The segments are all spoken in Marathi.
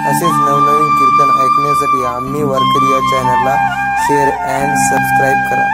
असेच नवनवीन कीर्तन ऐकण्यासाठी आम्ही वारकरी या चॅनलला शेअर अँड सबस्क्राईब करा।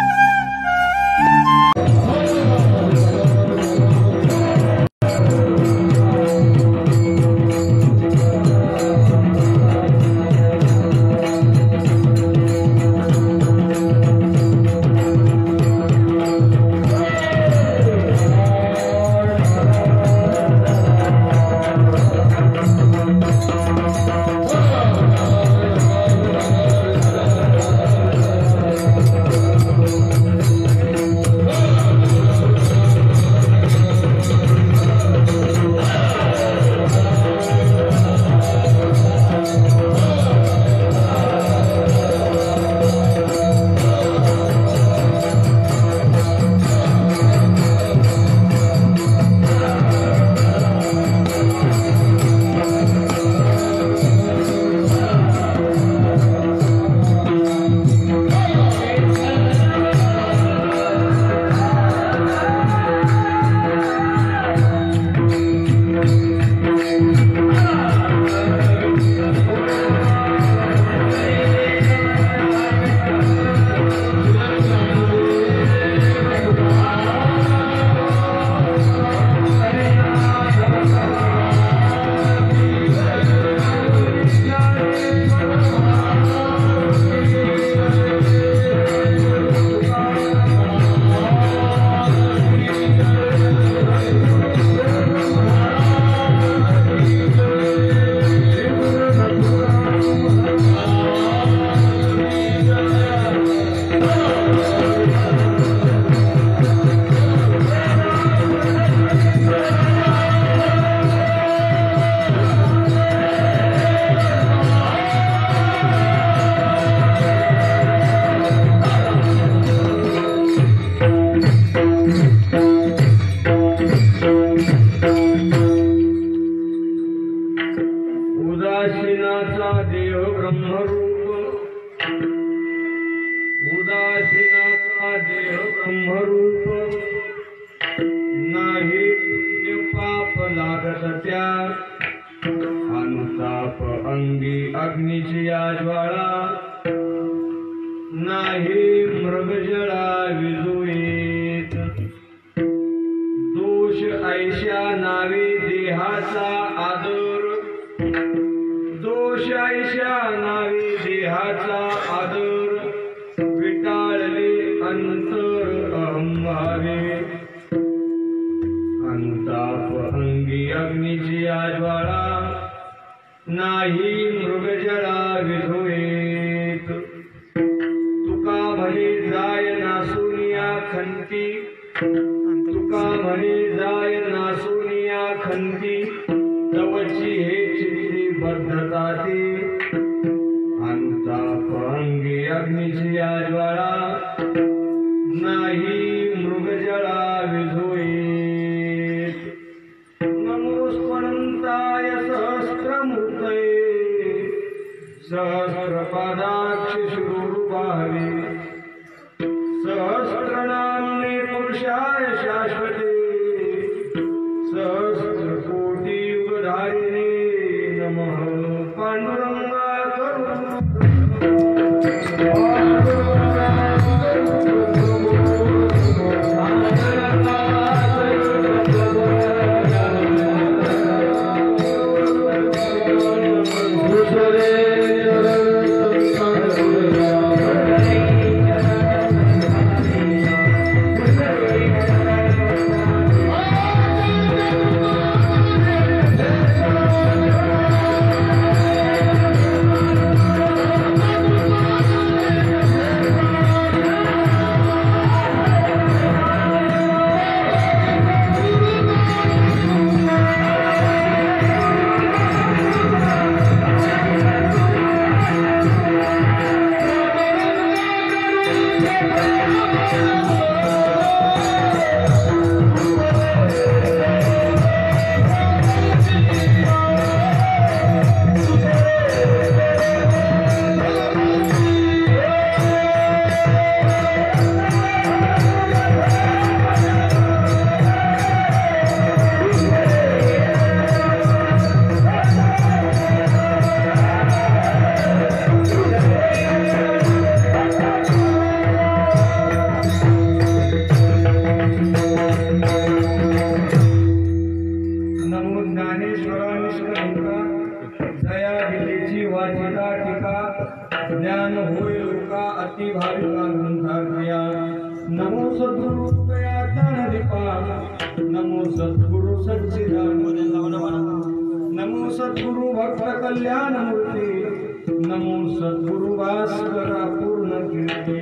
उदासीनाचा देह ब्रह्मरूप, उदासीनाचा देह ब्रह्मरूप, नाही पुण्य पाप लागत त्या, अनुताप अंगी अग्नीची ज्वाळा, नाही मृगजळा विजुईत, दोष ऐशा नावे देहाचा आदर, दोष ऐशा नावे देहाचा आदर, विटाळले अंतर अहंभावे, अनुताप अंगी अग्नीची ज्वाळा, नाही मृगजळा विधुएत, तुका म्हणे जाय नासुनिया खंती, तुका म्हणे जाय नासुनिया खंती, तवची हे चित्ती बद्धता ती, अनुताप अंगी अग्नीची ज्वाळा, नाही मृगजळा विधुएत, नमोस्त्वनंताय सहस्रमूर्तये, सहस्रपादाक्ष शिरोरुबाहवे, सहस्रनाम्ने पुरुषाय शाश्वते, सहस्रकोटि युगधारिणे नमः। पांडुरंगा ज्ञान होय लोका अति भाविका ग्रंथार्या नमो सद्गुरु कृपया ज्ञानदीपा नमो सद्गुरु सच्चिदानंद नमो सद्गुरु भक्त कल्याण मूर्ती नमो सद्गुरु भास्करा पूर्ण कीर्ती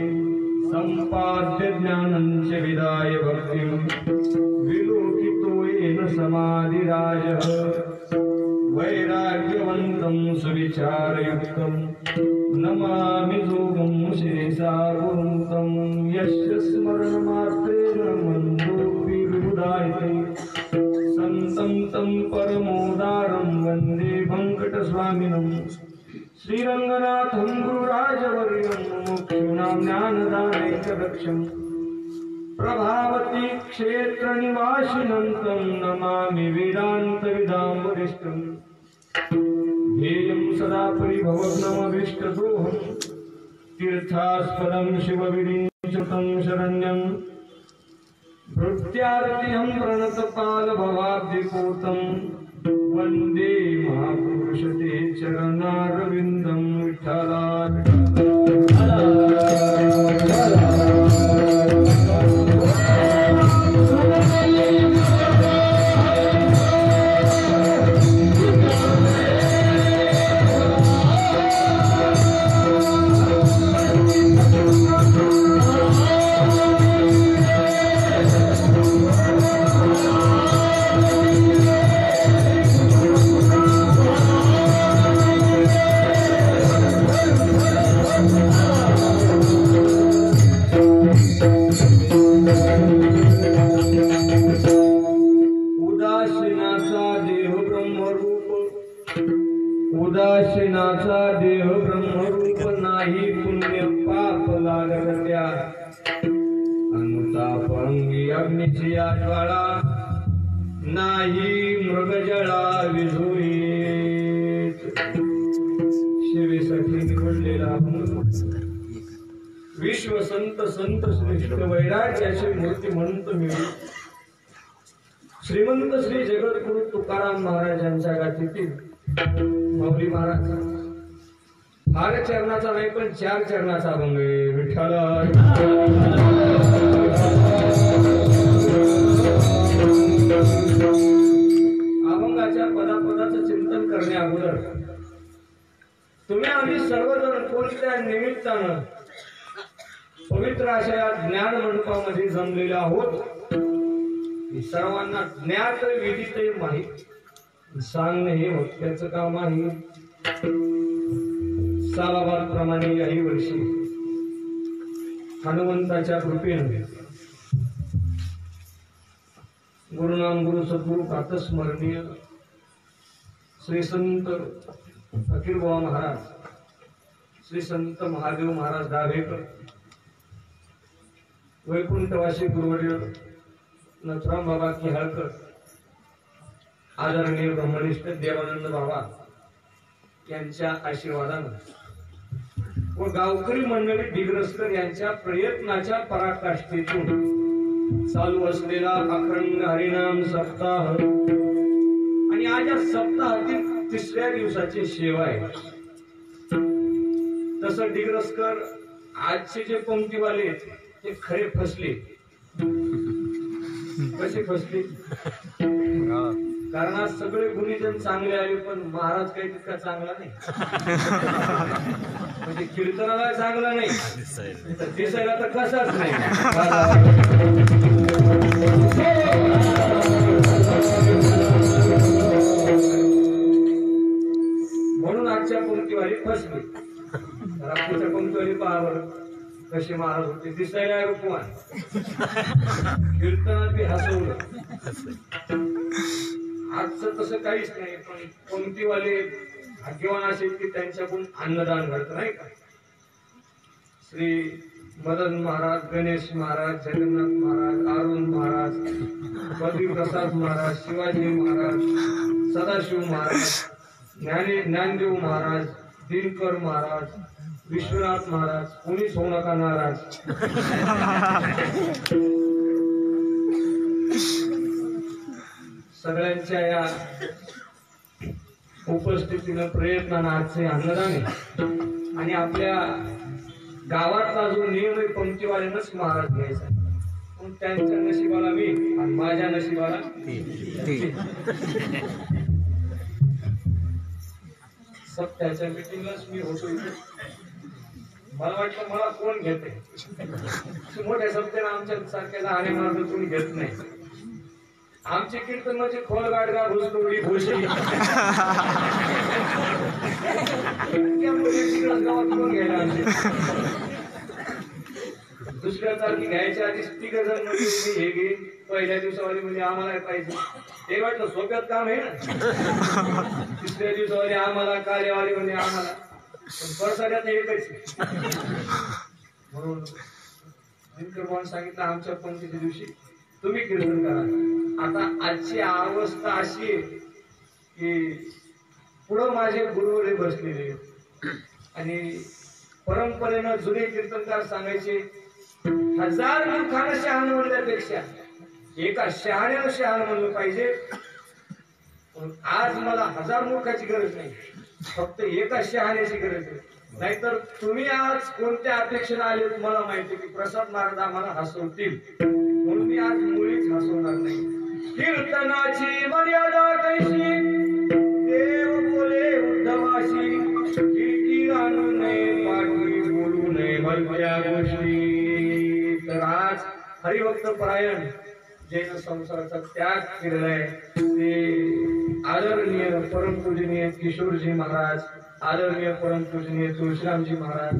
संपाद्य ज्ञानंच विदाय भक्तिं विलोकितो येन समाधिराजः वैराग्यवन्तं सुविचारयुक्तं नमामि जोगं शिरसा गुरुं यस्य स्मरणमात्रेण मन्दोऽपि विबुधायते संतं तं परमोदारं वन्दे वेङ्कटस्वामिनं श्रीरङ्गनाथं गुरुराजवर्यं मुमुक्षूणां ज्ञानदानैकदक्षम् प्रभावती क्षेत्रनिवासिनं तं नमामि वेदान्तविदां वरिष्ठम् ध्येयं सदा परिभवग्नमभीष्टदोहं तीर्थास्पदं शिवविरिञ्चतं शरण्यं भृत्यार्तिहं प्रणतपालभवाब्धिपूतं वन्दे महापुरुषते चरणारविन्दं विठ्ठला उदासीनाचा देह ब्रह्मरूप नाही पुण्य पाप लागत्या अनुताप अंगी अग्नीची ज्वाळा नाही मृगजळा विझुळीत सेवेसाठी निवडलेला विश्व संत संत श्रेष्ठ वैराग्याची मूर्ती म्हणून मिळू श्रीमंत श्री जगद्गुरु तुकाराम महाराजांच्या गाथीतील माऊली महाराज फार चरणाचा नाही पण 4 चरणाचा अभंग आहे विठ्ठल अभंगाच्या पदापदाचं चिंतन करण्या अगोदर तुम्ही आम्ही सर्वजण कोणत्या निमित्तानं पवित्र अशा ज्ञान मंडपामध्ये जमलेले आहोत सर्वांना ज्ञात विदित माहीत सांगणे हे भक्त्याचं काम आहे सालाबाद प्रमाणे याही वर्षी हनुमंताच्या कृपेने गुरुनाम गुरु सद्गुरु प्रातस्मरणीय श्री संत फकीरबुवा महाराज श्री संत महादेव महाराज दाभेकर वैकुंठवासी गुरुवर्य नथुराम बाबा किहाळकर आदरणीय ब्रह्मनिष्ठ देवानंद बाबा यांच्या आशीर्वादाने व गावकरी मंडळी दिग्रस्कर यांच्या प्रयत्नाच्या पराकाष्ठेतून चालू असलेला अखंड हरिनाम सप्ताह आणि आज या सप्ताहातील 3ऱ्या दिवसाची सेवा आहे तसं दिग्रस्कर आजचे जे पंक्तीवाले ते खरे फसले कसे फसले कारण आज सगळे गुणीजन चांगले आले पण महाराज काही तितका चांगला नाही म्हणजे कीर्तनाला चांगला नाही दिसायला तर कसाच नाही म्हणून आजच्या पंक्तीवारी फसले रात्रीच्या पंक्तीवारी पहावर कसे महाराज होते दिसायला रूपवान कीर्तनात बी हसवलं आजचं तसं काहीच नाही पण पंक्तीवाले भाग्यवान असेल की त्यांच्याकडून अन्नदान घडत नाही का श्री मदन महाराज गणेश महाराज जगन्नाथ महाराज अरुण महाराज बद्रीप्रसाद महाराज शिवाजी महाराज सदाशिव महाराज ज्ञानदेव महाराज दिनकर महाराज विश्वनाथ महाराज कोणीच होऊ नका नाराज सगळ्यांच्या या उपस्थितीनं प्रयत्नानं आजचे अन्नदान आहे आणि आपल्या गावातला जो नियम आहे पंक्तीवाल्यानंच महाराज घ्यायचा, पण त्यांच्या नशिबाला मी आणि माझ्या नशिबाला सत्याच्या मीटिंगलाच मी होतो इथे. मला वाटतं मला कोण घेते, मोठ्या सत्याला आमच्या सारख्या लहान मार्ग कोणी घेत नाही. आमचे कीर्तन म्हणजे खोल गाडगा भुसडोळी भुशी गावात कोण घ्यायला आमचे दुसऱ्या तारखे घ्यायच्या आधी तिघ जण म्हणजे मी हे घेईन पहिल्या दिवसावाली म्हणजे आम्हाला पाहिजे ते वाटलं सोप्यात काम आहे ना. तिसऱ्या दिवसावाली आम्हाला कार्यवाली म्हणजे आम्हाला परसाड्यात एकच म्हणून दिनकर सांगितलं आमच्या पंक्तीच्या दिवशी तुम्ही कीर्तन करा. आता आजची अवस्था अशी आहे की पुढं माझे गुरुवरे बसलेले आणि परंपरेनं जुने कीर्तनकार सांगायचे 1000 मूर्खानं शहाणं म्हणण्यापेक्षा एका शहाण्यानं शहाणं म्हणलं पाहिजे. आज मला 1000 मूर्खाची गरज नाही, फक्त एका शहाण्याची गरज आहे. नाहीतर तुम्ही आज कोणत्या अपेक्षेने आले तुम्हाला माहिती की प्रसाद महाराज आम्हाला हसवतील, म्हणून मी आज मुळीच हसवणार नाही. कीर्तनाची मर्यादा कैशी देव बोले उद्धवाशी, कीर्ती आणू नये पाठी बोलू नये भलत्या गोष्टी. तर आज हरिभक्त परायण जैन संसाराचा त्याग केलेला आहे ते आदरणीय परमपूजनीय किशोरजी महाराज, आदरणीय परमपूजनीय तुळशीरामजी महाराज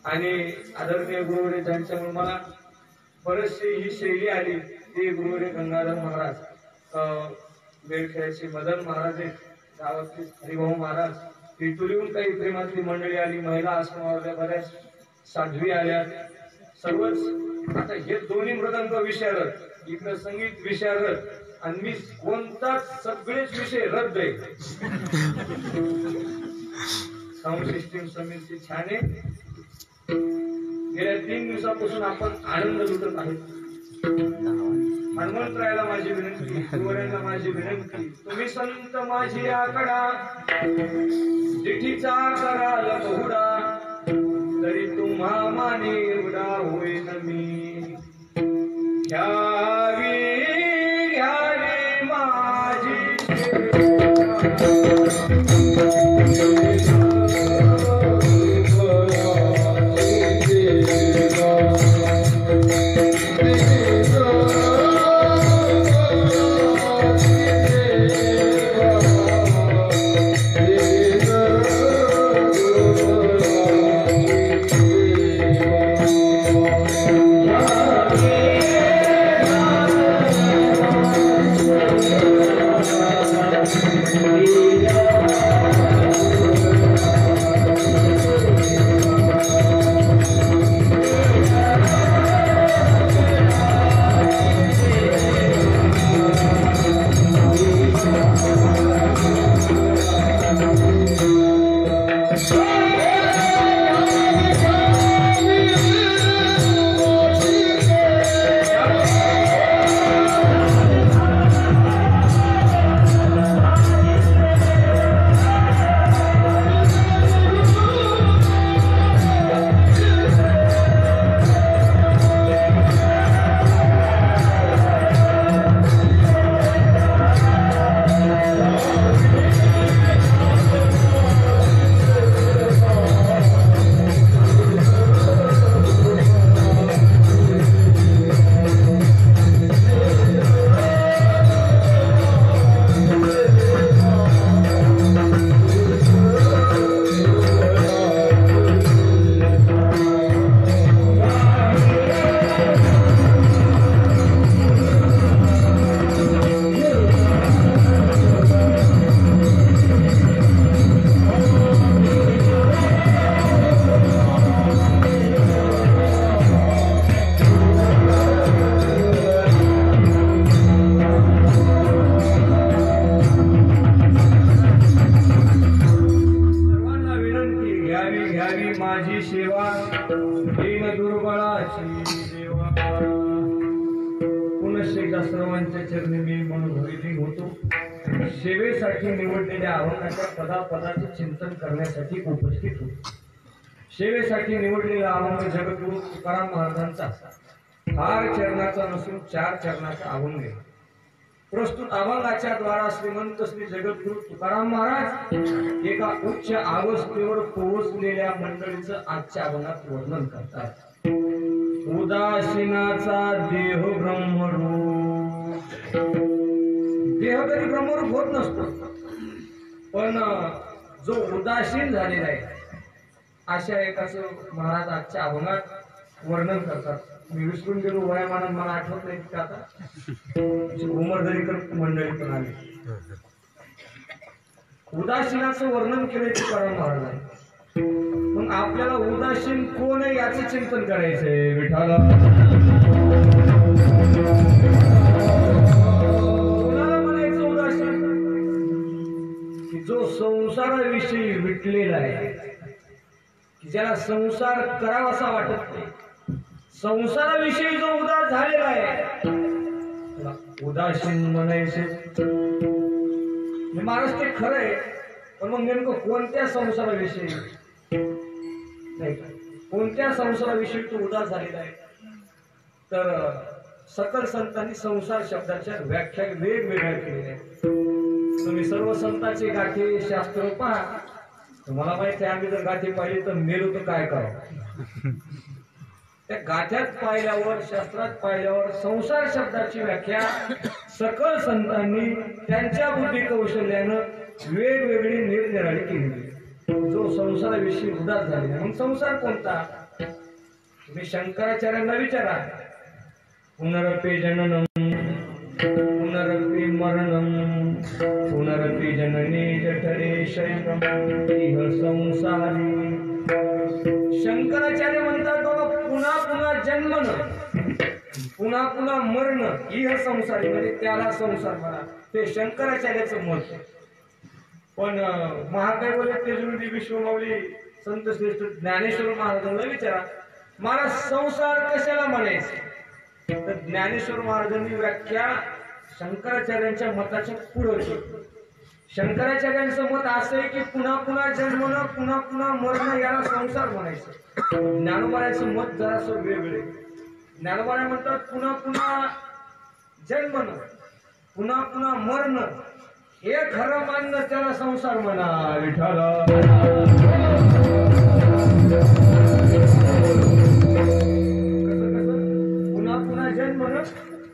आणि आदरणीय गुरुवरे त्यांच्यामुळे मला बरेचशी ही शैली आली. ते गुरुवरे गंगाधर महाराज, बेळखेड्याचे मदन महाराज आहेत, गावातले हरिभाऊ महाराज, इथून काही प्रेमातली मंडळी आली, महिला आश्रमावरल्या बऱ्याच साध्वी आल्या, सर्वच. आता हे दोन्ही मृदंग विशारद, इकडं संगीत विशारद आणि मी कोणताच सगळेच विषय रद्द आहे. साऊंड सिस्टीम समिती छान आहे. गेल्या 3 दिवसापासून आपण आनंद लुटत आहोत. हनुमंतरायाला माझी विनंती, गुरुवरांना माझी विनंती, तुम्ही संत माझी आकडा चिठीचा कराल बहुडा, तरी तुम्हा माने एवढा होईन मी. घ्यावी घ्यावी माझी पुनश्च एकदा सर्वांच्या चरणी मी मनोभावित होतो. सेवेसाठी निवडलेल्या अभंगाच्या पदापदाचे चिंतन करण्यासाठी उपस्थित होते. सेवेसाठी निवडलेला अभंग जगद्गुरु तुकाराम महाराजांचा 8 चरणाचा नसून 4 चरणाचा अभंग आहे. प्रस्तुत अभंगाच्या द्वारा श्रीमंत श्री जगद्गुरु तुकाराम महाराज एका उच्च अवस्थेवर पोहोचलेल्या मंडळीचं आजच्या अभंगात वर्णन करतात. उदासीनाचा देह ब्रह्मरूप. देह कधी ब्रह्मरूप होत नसतो, पण जो उदासीन झालेला आहे अशा एकाचं महाराज आजच्या अभंगात वर्णन करतात. मी विसरून गेलो वयामानात, मला आठवत नाही का आता उमरदरीकर मंडळी पण आली. उदासीनाचं वर्णन केलंय तुकाराम महाराजांनी. मग आपल्याला उदासीन कोण आहे याचं चिंतन करायचंय. विठाला कोणाला म्हणायचं उदासीन? की जो संसाराविषयी विटलेला आहे, की ज्याला संसार करावासा वाटत नाही, संसाराविषयी जो उदास झालेला आहे उदासीन म्हणायचे. महाराज ते खरं आहे, पण मग नेमकं कोणत्या संसाराविषयी नाही, कोणत्या संसाराविषयी तो उदास झालेला आहे? तर सकल संतांनी संसार शब्दाच्या व्याख्या वेगवेगळ्या केलेल्या आहेत. तुम्ही सर्व संतांचे गाठी शास्त्र पहा. तुम्हाला माहिती आहे, आम्ही जर गाठी पाहिली तर मेलो तर काय करावं. त्या गाठ्यात पाहिल्यावर, शास्त्रात पाहिल्यावर संसार शब्दाची व्याख्या सकल संतांनी त्यांच्या बुद्धी कौशल्यानं वेगवेगळी निरनिराळी केली. जो संसाराविषयी उदास झालेला, मग संसार कोणता? तुम्ही शंकराचार्यांना विचारा. पुनरपि जननम पुनरपि मरणम पुनरपि जननी जठरे शैवम इह संसारी. शंकराचार्य म्हणतात बाबा, पुन्हा पुन्हा जन्मन पुन्हा पुन्हा मरण इह संसारी, म्हणजे त्याला संसार म्हणा. ते शंकराचार्याचं मत. पण महाकाय बोले तेजोरी विश्वमाऊली संत श्रेष्ठ ज्ञानेश्वर महाराजांना विचारा, महाराज संसार कशाला म्हणायचे? तर ज्ञानेश्वर महाराजांनी व्याख्या शंकराचार्यांच्या मताच्या पुढे केली. शंकराचार्यांचं मत असं आहे की पुन्हा पुन्हा जन्मणं पुन्हा पुन्हा मरणं याला संसार म्हणायचं. ज्ञानोबाचं मत जरासं वेगळे. ज्ञानोबा म्हणतात पुन्हा पुन्हा जन्मणं पुन्हा पुन्हा मरणं हे खरं मानणं त्याला संसार म्हणा. विठाला पुन्हा पुन्हा जन्मणं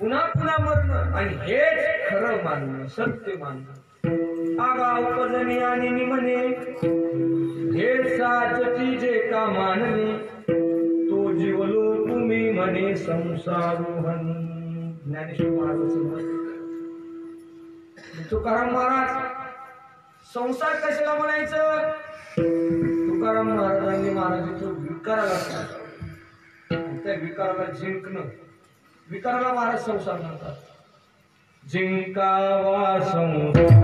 पुन्हा पुन्हा मरणं आणि हेच खरं मानणं, सत्य मानणं. आगाव पजनी आणि निमने हे साचती जे का मानणे, तो जीवलो तुम्ही म्हणे संसारोहन. ज्ञानेश्वर महाराजांचं मत. तुकाराम महाराज संसार कशाला म्हणायचं? तुकाराम महाराजांनी महाराजांचं विकाराला सांगितलं. त्या विकाराला जिंकणं, विकाराला महाराज संसार म्हणतात. जिंकावा संसार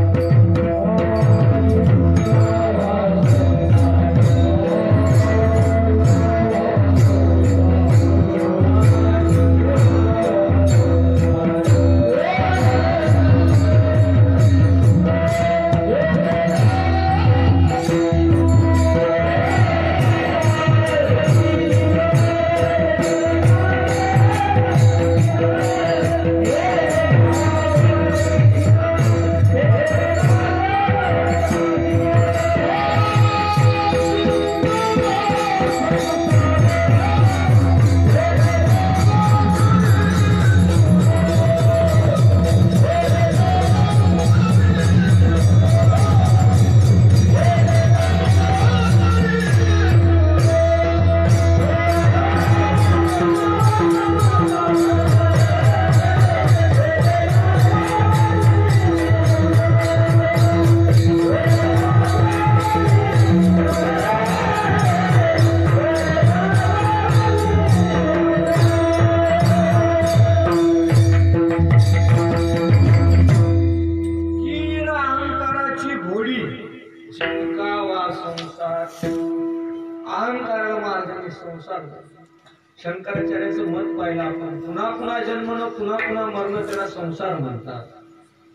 शंकराचार्याचं मत पाहिलं आपण. पुन्हा पुन्हा जन्मणं पुन्हा पुन्हा मरणं त्याला संसार म्हणतात.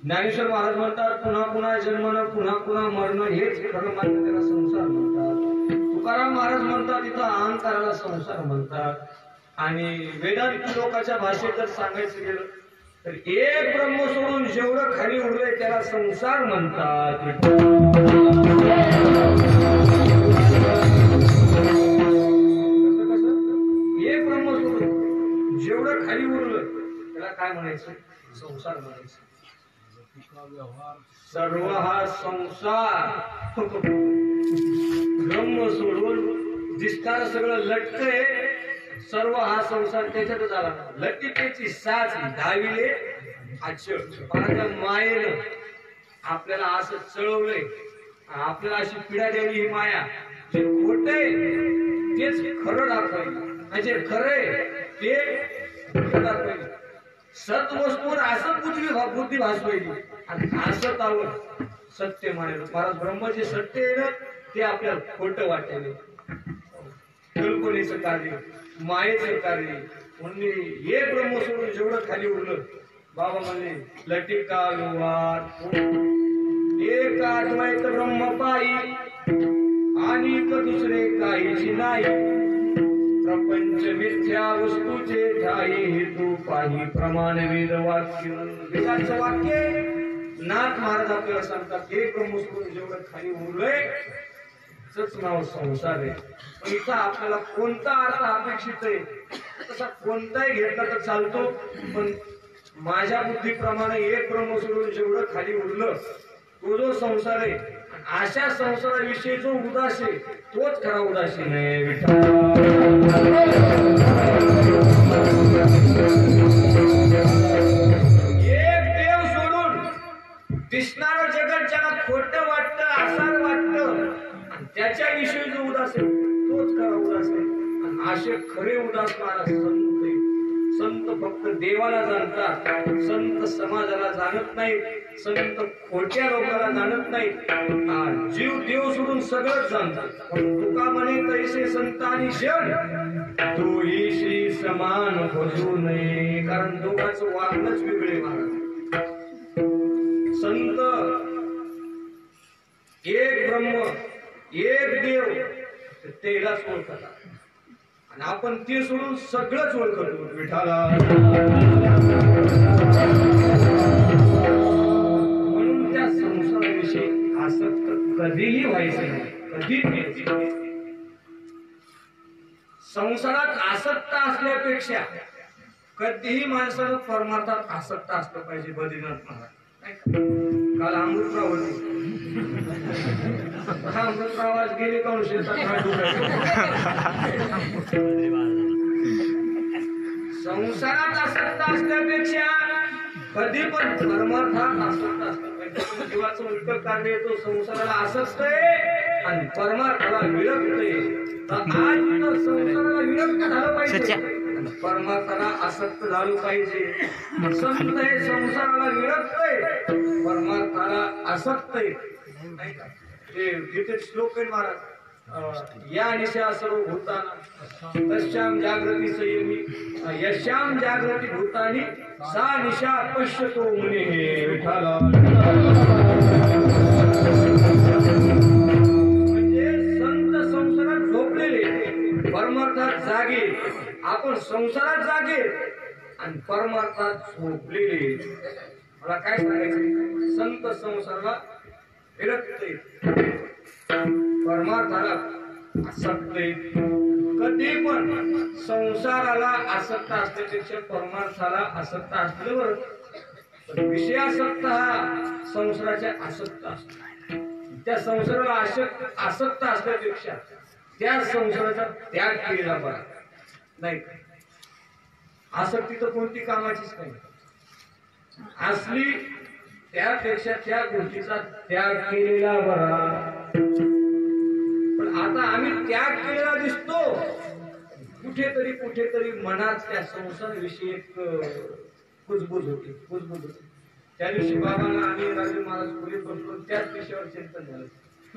ज्ञानेश्वर महाराज म्हणतात पुन्हा पुन्हा जन्मन पुन्हा पुन्हा मरण हेच खरं मात्र त्याला संसार म्हणतात. तुकाराम महाराज म्हणतात इथं अहंकाराला संसार म्हणतात. आणि वेदांत लोकांच्या भाषेत जर सांगायचं गेलं तर एक ब्रह्म सोडून जेवढं खाली उरलंय त्याला संसार म्हणतात. एक ब्रह्म सोडून जेवढं खाली उरलं त्याला काय म्हणायचं? संसार म्हणायचं. सर्व हा संसार ब्रह्म सोडून दिसणारं सगळं लटकय. सर्व हा संसार त्याच्यातच आला. लटिकेची साच धाविले अचळ. माझ्या मायेनं आपल्याला असं चळवलंय, आपल्याला अशी पीडा द्यावी ही माया. जे खोटंय तेच खरं दाखवायचं, म्हणजे खरंय ते खोटं दाखवायचं. सत वस्तूवर असं बुद्धी भासवायची आणि असतावर सत्य मानायचं. महाराज ब्रह्म जे सत्य आहे ना ते आपल्याला खोटं वाटायला. कल्पनेचं कार्य, मायेचं कार्य म्हणजे हे ब्रह्म सोडून जेवढं खाली उरलं. बाबा म्हणजे लटिका लोहार एक अद्वैत ब्रह्म पायी आणि दुसरे काहीची नाही. प्रपंच मिथ्या वस्तूचे ठाई हेतू पाही प्रमाण वेद वाक्य. वेदांचं वाक्य नाथ महाराज आपल्याला सांगतात हे ब्रह्म सोडून जेवढं खाली उरलंय तच नाव संसार आहे. पण इथं आपल्याला कोणता अर्थ अपेक्षित आहे तसा कोणताही घेतला तर चालतो. पण माझ्या बुद्धीप्रमाणे एक ब्रह्म सोडून जेवढं खाली उरलं तो जो संसार आहे, अशा संसाराविषयी जो उदास आहे तोच खरा उदासीन आहे. एक देव सोडून दिसणारं जगत ज्याला खोटं वाटतं, आसार वाटतं, त्याच्याविषयी जो उदास आहे तोच खरा उदास आहे. आणि असे खरे उदास महाराज संत. संत फक्त देवाला जाणतात, संत समाजाला जाणत नाही, संत खोट्या लोकांना जाणत नाही. जीव देव सोडून सगळंच जाणतात. तुका म्हणे तैसे संत आणि जन तोही श्री समान भजू नये. कारण दोघांचं वागणंच वेगळे महाराज. संत एक ब्रह्म एक देव त्यालाच ओळखतात आणि आपण ते सोडून सगळंच ओळखतो विठाला. म्हणून त्या संसाराविषयी आसक्त कधीही व्हायचं नाही, कधीच. संसारात आसक्त असल्यापेक्षा कधीही माणसानं परमार्थात आसक्त असलं पाहिजे. बद्रीनाथ महाराज काल अमृतराव होते. अमृतराव आज गेले का संसारात आसक्त असल्यापेक्षा कधी पण परमार्थात आसक्त असलं पाहिजे. जीवाचं उलट कार्य येतो. संसाराला आसक्त आहे आणि परमार्थाला विरक्त आहे. आज संसाराला विरक्त झालं पाहिजे, परमार्थाला आसक्त झालं पाहिजे. संत हे संसाराला विरक्त आहे, परमार्थाला आसक्त आहे. तिथे श्लोक आहे महाराज. या निशा सर्व भूताना तस्याम जागृती संयमी यश्याम जागृती भूतानी सा निशा पश्यतो मुने. विठाला म्हणजे संत संसारात झोपलेले, परमार्थात जागे. आपण संसारात जागे आणि परमार्थात झोपलेले. मला काय सांगायचं? संत संसाराला विरक्त आहे, परमार्थाला आसक्त आहे. कधी पण संसाराला आसक्त असल्यापेक्षा परमार्थाला आसक्त असल्यावर विषयासक्त हा संसाराच्या आसक्त असतो. त्या संसाराला आसक्त असल्यापेक्षा त्या संसाराचा त्याग केलेला बरा नाही. आसक्ती तर कोणती कामाचीच नाही असली, त्यापेक्षा त्या गोष्टीचा त्याग केलेला बरा. पण आता आम्ही त्याग केलेला दिसतो. कुठेतरी मनात त्या संसाराविषयी एक कुजबूज होती. त्या दिवशी बाबांना आम्ही राजे महाराज पुढे बसलो, त्याच विषयावर चिंतन झालं.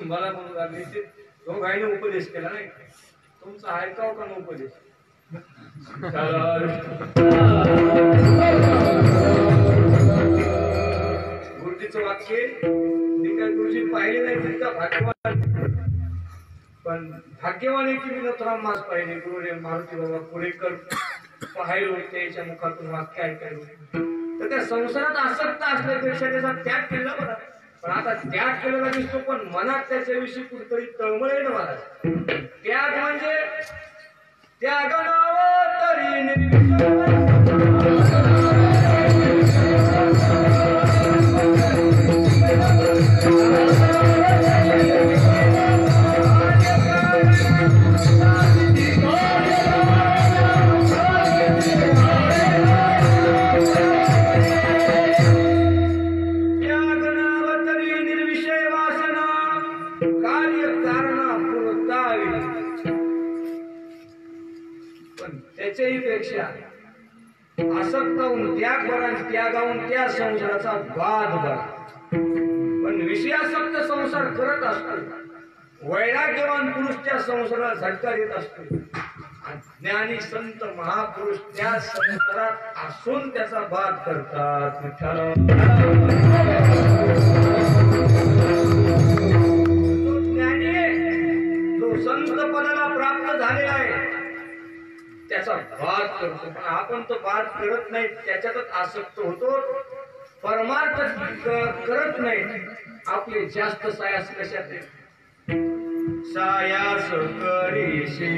मला म्हणून लागले दोघांनी उपदेश केला नाही, तुमचा ऐकाव का न उपदेश. मारुतीचं वाक्य मी काय गुरुजी पाहिले नाही तितका भाग्यवान, पण भाग्यवान आहे की मी नथुराम मास पाहिले. गुरुदेव मारुती बाबा पुढेकर पाहायला होते, याच्या मुखातून वाक्य ऐकायला होते. तर त्या संसारात आसक्त असल्यापेक्षा त्याचा त्याग केला बरं. पण आता त्याग केलेला दिसतो, पण मनात त्याच्याविषयी कुठेतरी तळमळ आहे ना महाराज. त्याग म्हणजे त्याग नाव तरी निर्विचार. त्याच्याही पेक्षा आसक्त होऊन त्याग बरा, त्यागावून त्या संसाराचा बाध बरा. पण विषयासक्त संसार करत असतो, वैराग्यवान पुरुष त्या संसाराला झटका देत असतो. ज्ञानी संत महापुरुष त्या संसारात असून त्याचा बाध करतात. जो ज्ञानी जो संत पदाला प्राप्त झालेला आहे त्याचा बाध करतो. पण आपण तो बाध करत नाही, त्याच्यातच आसक्त होतो, परमार्थ करत नाही. आपले जास्त सायास कशात आहे? सायास करीशी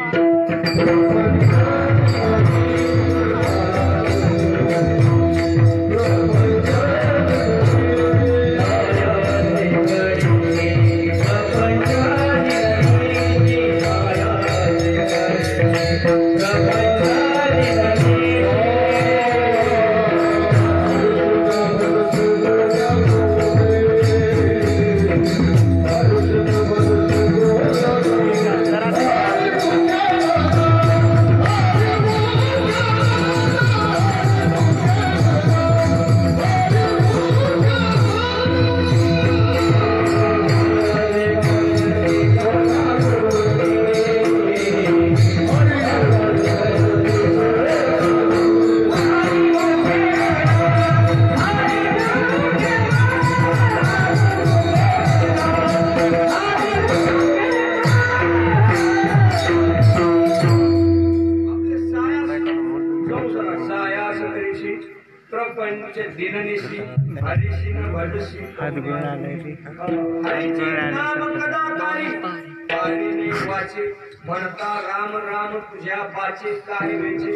म्हणता राम राम तुझ्या बाचे काय वेचे,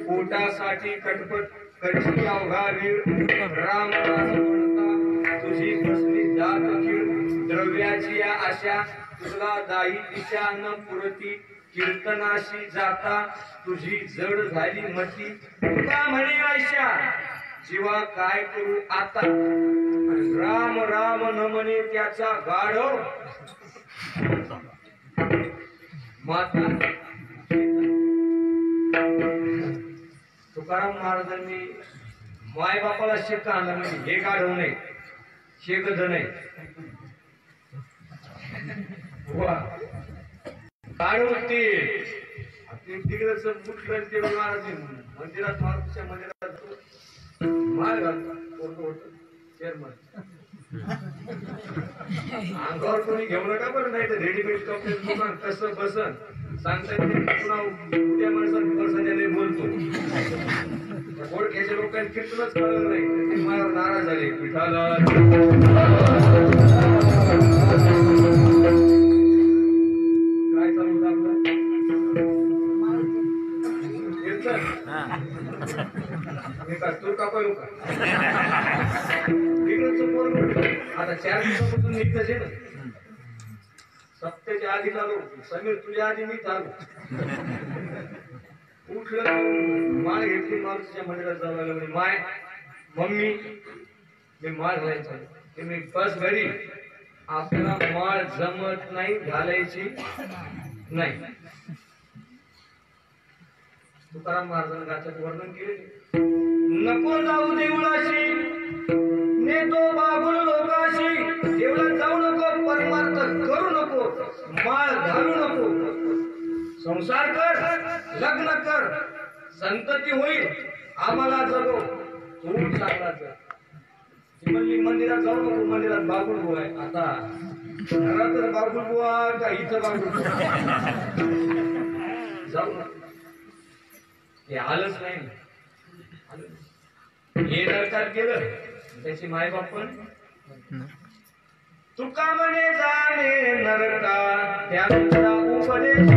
पोटासाठी कटपट कधी अवघा वेळ. राम राम म्हणता तुझी कसली जात खीळ, द्रव्याची या आशा तुला दाही दिशा न पुरती. कीर्तनाशी जाता तुझी जड झाली मती, तुका म्हणे आयशा जीवा काय करू आता. राम राम न म्हणे त्याचा गाढव माता. तुकाराम महाराजांनी मायबापाला शेक आणलं म्हणजे हे गाढव नाही, शेकच नाही. गाढव ते तिकडच कुठलं ते महाराज मंदिरात, मारुतीच्या मंदिरात माळ घालतो चेअरमन. अंगावर कोणी घेऊ नका बरं, नाही तर रेडीमेड कपडे दुकान कसं बसन सांगता येते. पुन्हा उद्या माणसाने बोलतो. ओळख्याच्या लोकांनी कीर्तनच कळलं नाही, ते माझ्यावर नाराज झाले. पिठाला काय चालू होतं आपलं तू कापायलो का आता 4 दिवसापासून निघतच आहे ना. सप्त्याच्या आधी आलो, समीर तुझ्या आधी मी आलो. उठलं माळ घेतली, मारुतीच्या मंदिरात जावं लागलं. माय मम्मी मी माळ घालायचं ते मी बस घरी. आपल्याला माळ जमत नाही, घालायची नाही. तुकाराम महाराजांनी गाच्यात वर्णन केले. नको जाऊ देवळाशी, नेतो बाबुल लोकाशी. देवळात जाऊ नको, परमार्थ करू नको, माळ घालू नको. संसार कर, लग्न कर, संतती होईल, आम्हाला जगो, तू चांगला जग. ती म्हणली मंदिरात जाऊ नको, मंदिरात बागुल बुवा आहे. आता घरातच बागुल बुवा का इथं बागुल बुवा? जाऊ ना. ते आलंच नाही. हे नरकात गेलं, त्याची मायबाप पण तुका म्हणे जाणे नरका त्यांचा उपदेश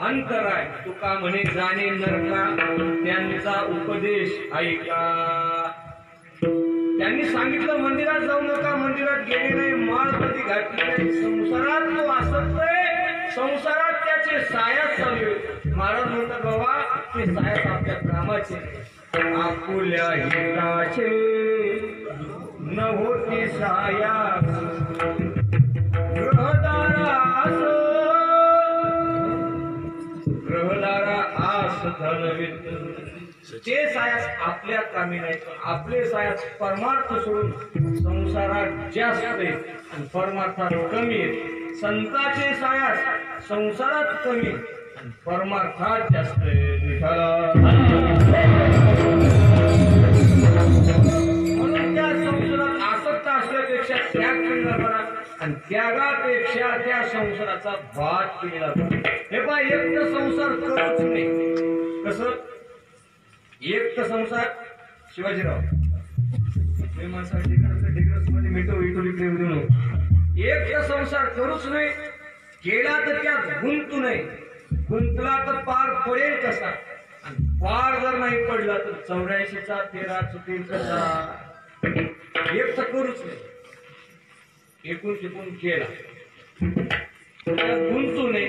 अंतराय तुका म्हणे जाणे नरका त्यांचा उपदेश ऐका. त्यांनी सांगितलं मंदिरात जाऊ नका, मंदिरात गेले नाही, माळ कधी घातली नाही, संसारात तो आसक्त आहे, संसारात त्याचे सायास चालू आहे. महाराज म्हणतात बाबा ते सायास आपल्या कामाचे, आपुल्या हिताचे न होते सायास ग्रहदारा आस धनवित. ते सायास आपल्या कामी नाही, आपले सायास परमार्थ सोडून संसारात जास्त आहे आणि परमार्थात कमी आहे. संतांचे सायास संसारात कमी आणि परमार्थात जास्त आहे. म्हणून त्या संसारात आसक्त असल्यापेक्षा त्याग केला बरा आणि त्यागापेक्षा त्या संसाराचा भाग केला बरा. हे पहा, एक तर संसार करूच नाही. कसं एक तर संसार शिवाजीराव मध्ये मिठो इकडे एक तर संसार करूच नाही, केला तर त्यात गुंतू नाही, गुंतला तर पार पडेल कसा, आणि पार जर नाही पडला तर 84चा 13 चुकेल कसा. एक तर करूच नाही, एकूण शिकून केला गुंतू नये.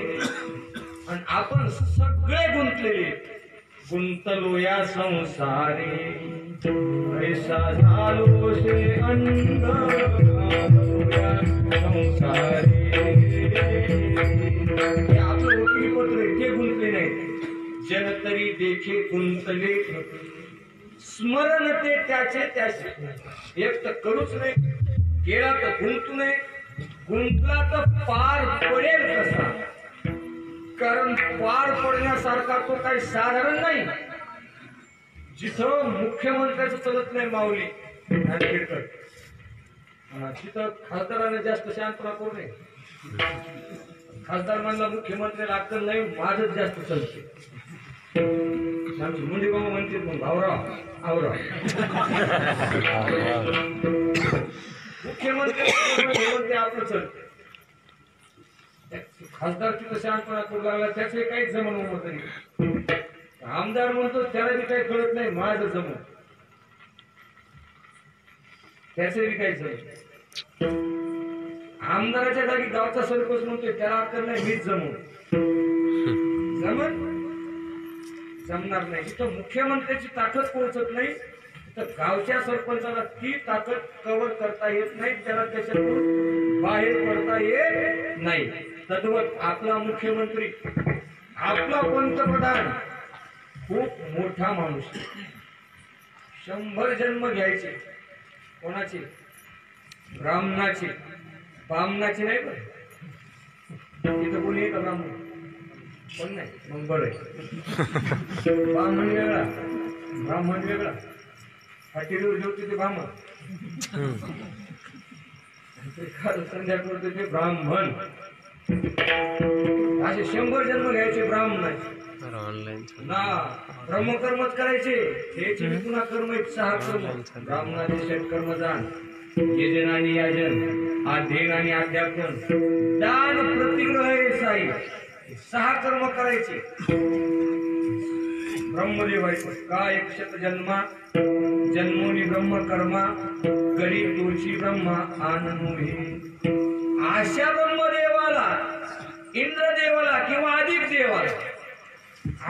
आणि आपण सगळे गुंतलेले, गुंतलो या संसारे ऐसा झालो से अंध संसारे. आपलं वकीलपत्र ते गुंतले नाही. जन तरी देखे गुंतले स्मरण ते त्याचे त्याचे. एक तर करूच नाही, केला तर गुंतू नये, गुंतला तर पार पडेल कसा. कारण पार पडण्यासारखा तो काही साधारण नाही. जिथं मुख्यमंत्र्याचं चलत नाही माऊली आंबेडकर, तिथं खासदाराने जास्त शांतपणा करू नये. खासदार म्हणला मुख्यमंत्र्याला अक्कल नाही, माझच जास्त चलते. आमची मुंडे बाबा म्हणते मग भावराव आवराव. मुख्यमंत्री आपलं चलते, खासदार तिथं शांतपणा करू लागला, त्याचे काहीच जमन होत नाही. आमदार म्हणतो त्याला बी काही कळत नाही, माझं जमून त्याचे बी काही जमत. आमदाराच्या जागी गावचा सरपंच म्हणतोय त्याला अक्कल नाही, मीच जमून जमन जमणार नाही. इथं मुख्यमंत्र्याची ताकद पोहोचत नाही, तर गावच्या सरपंचाला ती ताकद कव्हर करता येत नाही, त्याला त्याच्यातून बाहेर पडता येत नाही. तद्वत आपला मुख्यमंत्री, आपला पंतप्रधान खूप मोठा माणूस, 100 जन्म घ्यायचे. कोणाचे? ब्राह्मणाचे. बामणाचे नाही. पण तिथं कोणी आहे का ब्राह्मण? पण नाही. मग बरं आहे. ब्राह्मण वेगळा, ब्राह्मण वेगळा. हॉटेलवर जेवते ते ब्राह्मण, संध्या करते ते ब्राह्मण. असे 100 जन्म घ्यायचे ब्राह्मणाचे ना ब्रह्मकर्मच करायचे. त्याचे पुन्हा कर्म 6 कर्म ब्राह्मणाचे 6 कर्म दान यजन आणि याजन अध्ययन आणि अध्यापन दान प्रतिग्रह साई 6 कर्म करायचे. ब्रह्मदेवाचे का 100 जन्मा जन्मोनी ब्रह्म कर्मा करी तुळशी ब्रह्मा आनंदे. अशा ब्रह्मदेवाला इंद्रदेवाला किंवा अधिक देवाला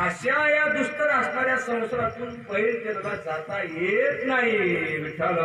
अशा या दुष्कर असणाऱ्या संसारातून बैल जन्मात जाता येत नाही. विठ्ठल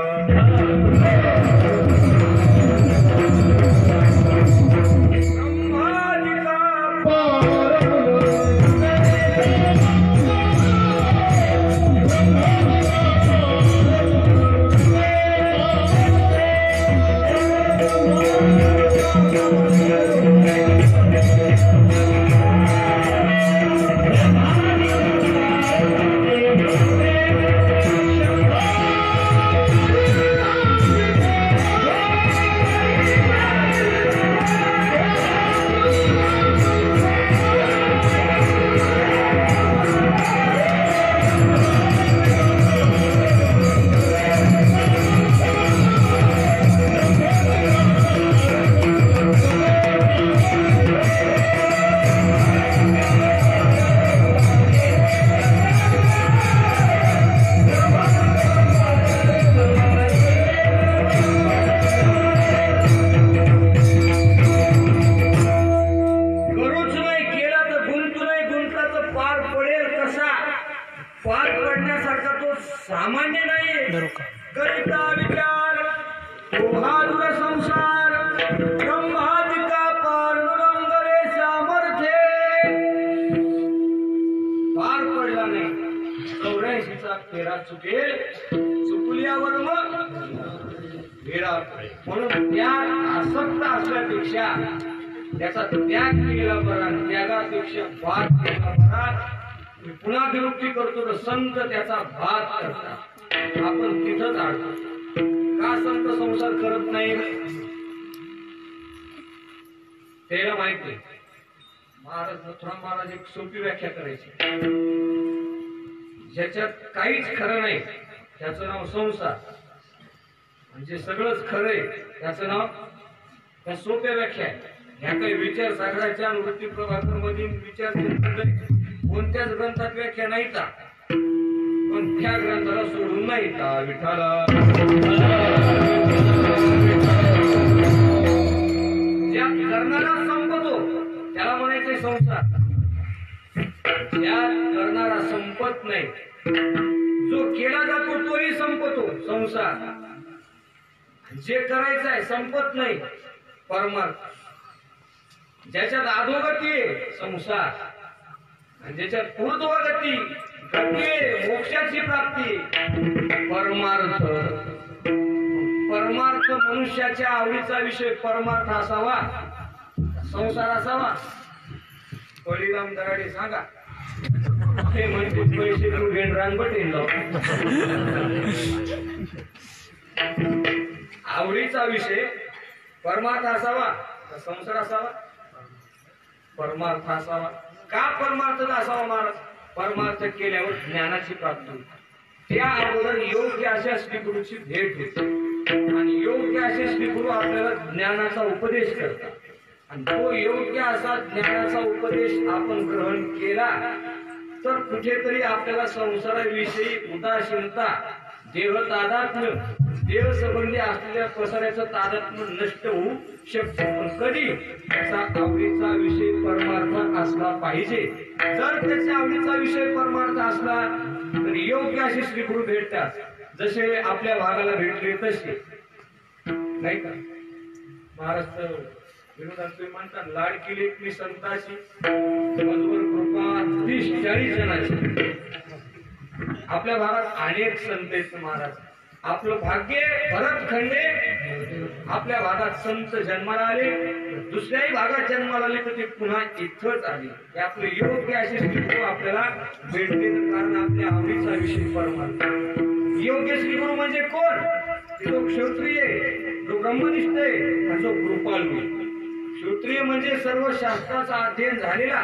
सामान्य नाही. करिता विचार ओहादुर संसार ब्रह्मादिका पारणुरंगरे सामर्थ्ये पार पडला नाही. 84चा फेरा चुकेल चुकल्यावर मग वेळा पडेल. म्हणून त्याग आसक्त असल्यापेक्षा त्याचा त्याग केला बरा. त्यागापेक्षा वाद केला बरा. पुन्हा विरुक्ती करतो तर संत त्याचा भात करतात. आपण तिथंच आडतो. का संत संसार करत नाही त्याला माहिती. महाराज मथुराम महाराज एक सोपी व्याख्या करायची. ज्याच्यात काहीच खरं नाही त्याचं नाव संसार. म्हणजे सगळंच खरंय त्याचं नाव. त्या सोप्या व्याख्या ह्या काही विचार सागराच्या वृत्ती प्रभाकर मधील विचार कोणत्याच ग्रंथात व्याख्या नाही का. पण त्या ग्रंथाला सोडून नाही का. विठ्ठला ज्या करणारा संपतो त्याला म्हणायचे संसार. ज्या करणारा संपत नाही जो केला जातो तोही संपतो संसार. जे करायचं आहे संपत नाही परमार्थ. ज्याच्यात अधोगती आहे संसार आणि ज्याच्यात ऊर्ध्वगती गती मोक्षाची प्राप्ती परमार्थ. परमार्थ मनुष्याच्या आवडीचा विषय परमार्थ असावा संसार असावा. बळीराम दराडे सांगा ते म्हणते पैसे तू घेऊन रांगबटेन आवडीचा विषय परमार्थ असावा का संसार असावा. परमार्थ असावा. का परमार्थ असावा महाराज. परमार्थ केल्यावर ज्ञानाची प्राप्ती. त्या अगोदर योग्य अशा श्रीगुरूची भेट होते आणि योग्य असे श्रीगुरू आपल्याला ज्ञानाचा उपदेश करतात. आणि तो योग्य असा ज्ञानाचा उपदेश आपण ग्रहण केला तर कुठेतरी आपल्याला संसाराविषयी उदासीनता देह तादात्म्य देह संबंधी असलेल्या पसाऱ्याचं तादात्म्य नष्ट होऊ शकते. पण कधी त्याचा आवडीचा विषय परमार्थ असला पाहिजे. जर त्याच्या आवडीचा विषय परमार्थ असला तर योग्य असे श्रीगुरू भेटतात. जसे आपल्या भागाला भेटले तसे नाही का. महाराष्ट्र विनोदात म्हणतात लाडकी लेखनी संताची मधुर कृपा 30-40 जणांची. आपल्या भागात अनेक संत आहेत महाराज. आपलं भाग्य भरत खंडे आपल्या भागात संत जन्माला आले. दुसऱ्याही भागात जन्माला आले तर ते पुन्हा इथंच आले. हे आपले योग्य असे श्रीगुरू आपल्याला भेटले कारण आपल्या आवडीचा विषय परमार्थ. योग्य श्रीगुरू म्हणजे कोण. जो क्षत्रिय जो ब्रह्मनिष्ठ आहे जो कृपाळू. श्रोत्रिय म्हणजे सर्व शास्त्राचा अध्ययन झालेला,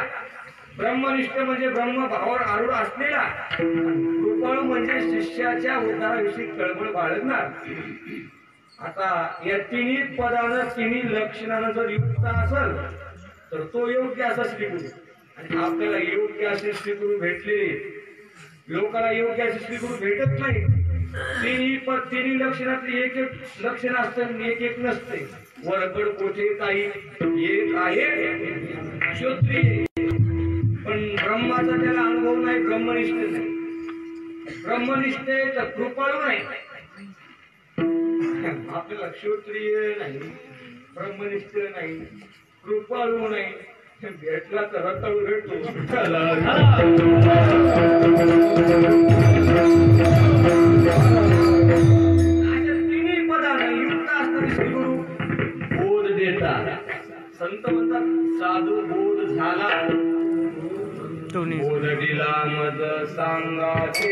ब्रह्मनिष्ठ म्हणजे ब्रह्मभावावर आरूढ असलेला, कृपाळू म्हणजे शिष्याच्या उद्धाराविषयी कळवळ बाळगणार. आता या तिन्ही पदानं तिन्ही लक्षणानं जर युक्त असेल तर तो योग्य असा श्रीगुरु. आणि आपल्याला योग्य असे श्रीगुरु भेटलेले, लोकांना योग्य असे श्रीगुरु भेटत नाही. तिन्ही लक्षणातली एक एक लक्षण असतं, एक एक नसते. वरकड कोठे काही एक आहे श्रोत्रिय, पण ब्रह्माचा त्याला अनुभव नाही, ब्रह्मनिष्ठ नाही. ब्रह्मनिष्ठ तर कृपाळू नाही. आपल्याला श्रोत्रिय नाही, ब्रह्मनिष्ठ नाही, कृपाळू नाही, भेटला तर रताळू भेटतो. तिन्ही पदाने युक्त असणारे श्रीगुरु बोध देतात. संत म्हणतात साधू बोध झाला, बोध दिला मज सांगाचे.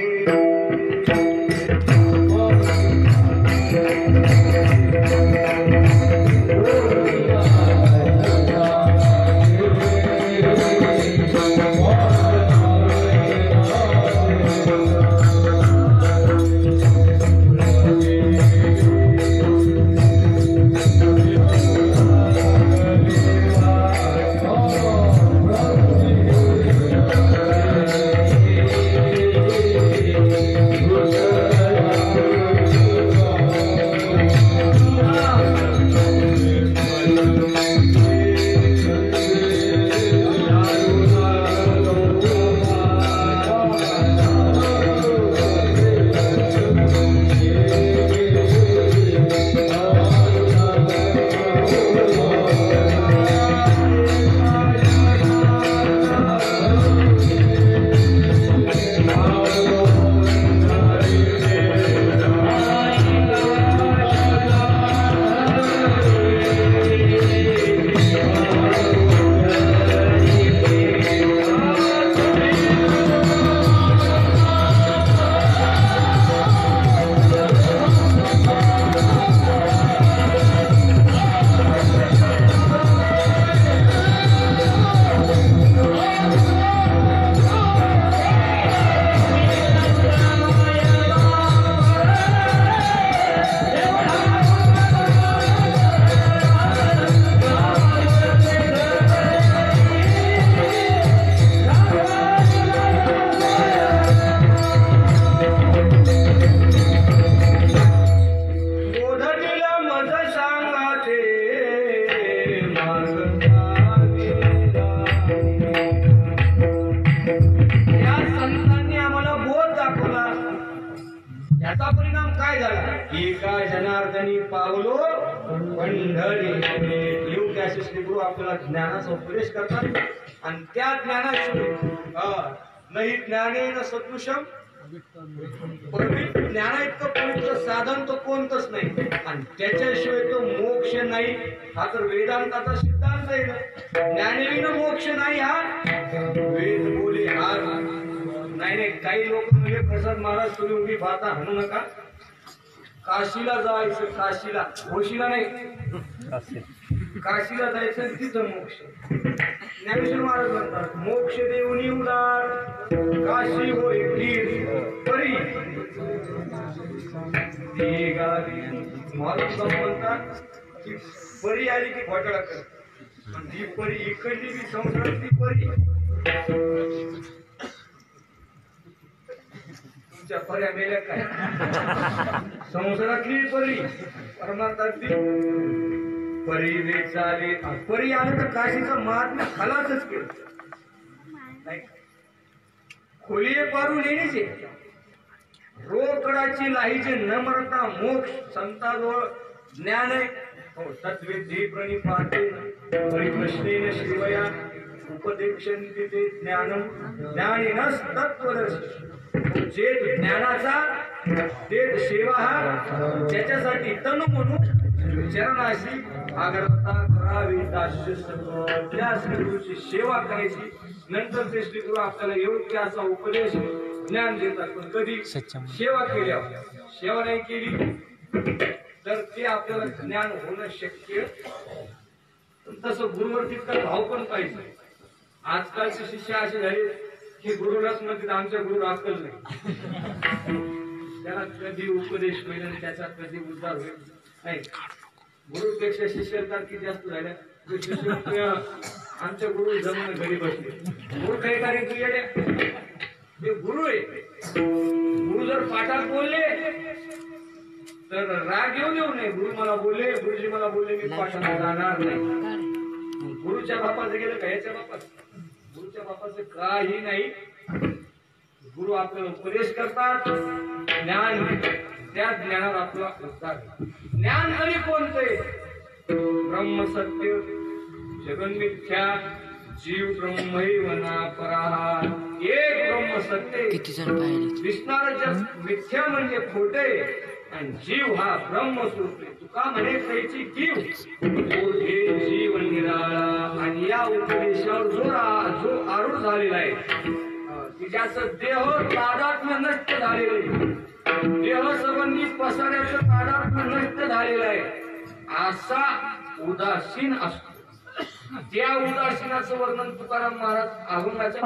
याचा परिणाम काय झाला? एका जनार्दनी पावलो पंढरी. योग्य असे श्रीगुरु आपल्याला ज्ञानाचा उपदेश करतात आणि त्या ज्ञानाशिवाय नाही ज्ञानेन सदृशम ज्ञाना इतकं पवित्र साधन तो कोणतंच नाही आणि त्याच्याशिवाय तो मोक्ष नाही. हा तर वेदांताचा सिद्धांत आहे ना. ज्ञानेविना मोक्ष नाही हा वेद बोले. हा नाही काही लोक म्हणजे प्रसाद महाराज तुम्ही उभी भाता म्हणू नका. काशीला जायचं, काशीला होशीला नाही, काशीला जायचं तिथं मोक्ष. ज्ञानेश्वर महाराज म्हणतात मोक्ष देऊनी उदार काशी होय कीर परी. महाराज म्हणतात की परी आली की घोटाळा कर. ही परी इकडली बी संसारातली परी, तुमच्या पर्या मेल्या काय? संसारातली परी परमार्थातली परी वे चाले. परी आलं तर काशीचं महात्म्य खलासच केलं. खोलीये पारू लेणीचे रोकडाची लाहीचे न मरता मोक्ष संताजवळ ज्ञान आहे. तत्विधी प्रणिपाते परिप्रश्नेन शिवया उपदेक्षन्ति ते ज्ञानम ज्ञानिनस तत्त्वदर्शी. जे ज्ञानाचा ते सेवा हा ज्याच्यासाठी तनु म्हणून चरणाशी आग्रता करावी. त्या श्रीगुरूची सेवा करायची. नंतर ते श्रीगुरू आपल्याला योग्य असा उपदेश ज्ञान देतात. पण कधी सेवा केल्यावर, सेवा नाही केली तर ते आपल्याला ज्ञान होणं शक्य तसं गुरुवर तितका भाव पण पाहिजे. आजकालचे शिष्य असे झाले की गुरुलाच म्हणतात आमच्या गुरु अक्कल नाही, त्याला कधी उपदेश होईल आणि त्याचा कधी उद्धार होईल नाही. गुरुपेक्षा शिष्यता किती जास्त झाल्या. शिष्य आमच्या गुरु जमून घरी बसले, गुरु काही कार्य तू येडे, ते गुरु आहे. गुरु जर पाठात बोलले तर राग येऊ देऊ नये. गुरु मला बोलले, गुरुजी मला बोलले, मी पाठाला जाणार नाही. गुरुच्या बापाचं गेलं का याच्या बापाचं, गुरुच्या बापाचं काही नाही. गुरु आपल्याला उपदेश करतात, ज्ञान त्या ज्ञानावर आपला उद्धार. ज्ञान तरी कोणते? ब्रह्म सत्य जगन मिथ्या जीव ब्रह्मैव नापरा. एक ब्रह्म सत्य दिसणारं मिथ्या म्हणजे खोटे आणि जीव हा ब्रह्मस्वरूप. तुका म्हणे त्याची जीव हे जीव निराळा. आणि या उपदेशावर जो आरूढ झालेला आहे, की ज्याचं देह तादात्म्य नष्ट झालेलं आहे, देह संबंधी पसाऱ्याचं तादात्म्य नष्ट झालेलं आहे, असा उदासीन असतो. त्या उदासीनाचं वर्णन तुकाराम महाराज अभंगाच्या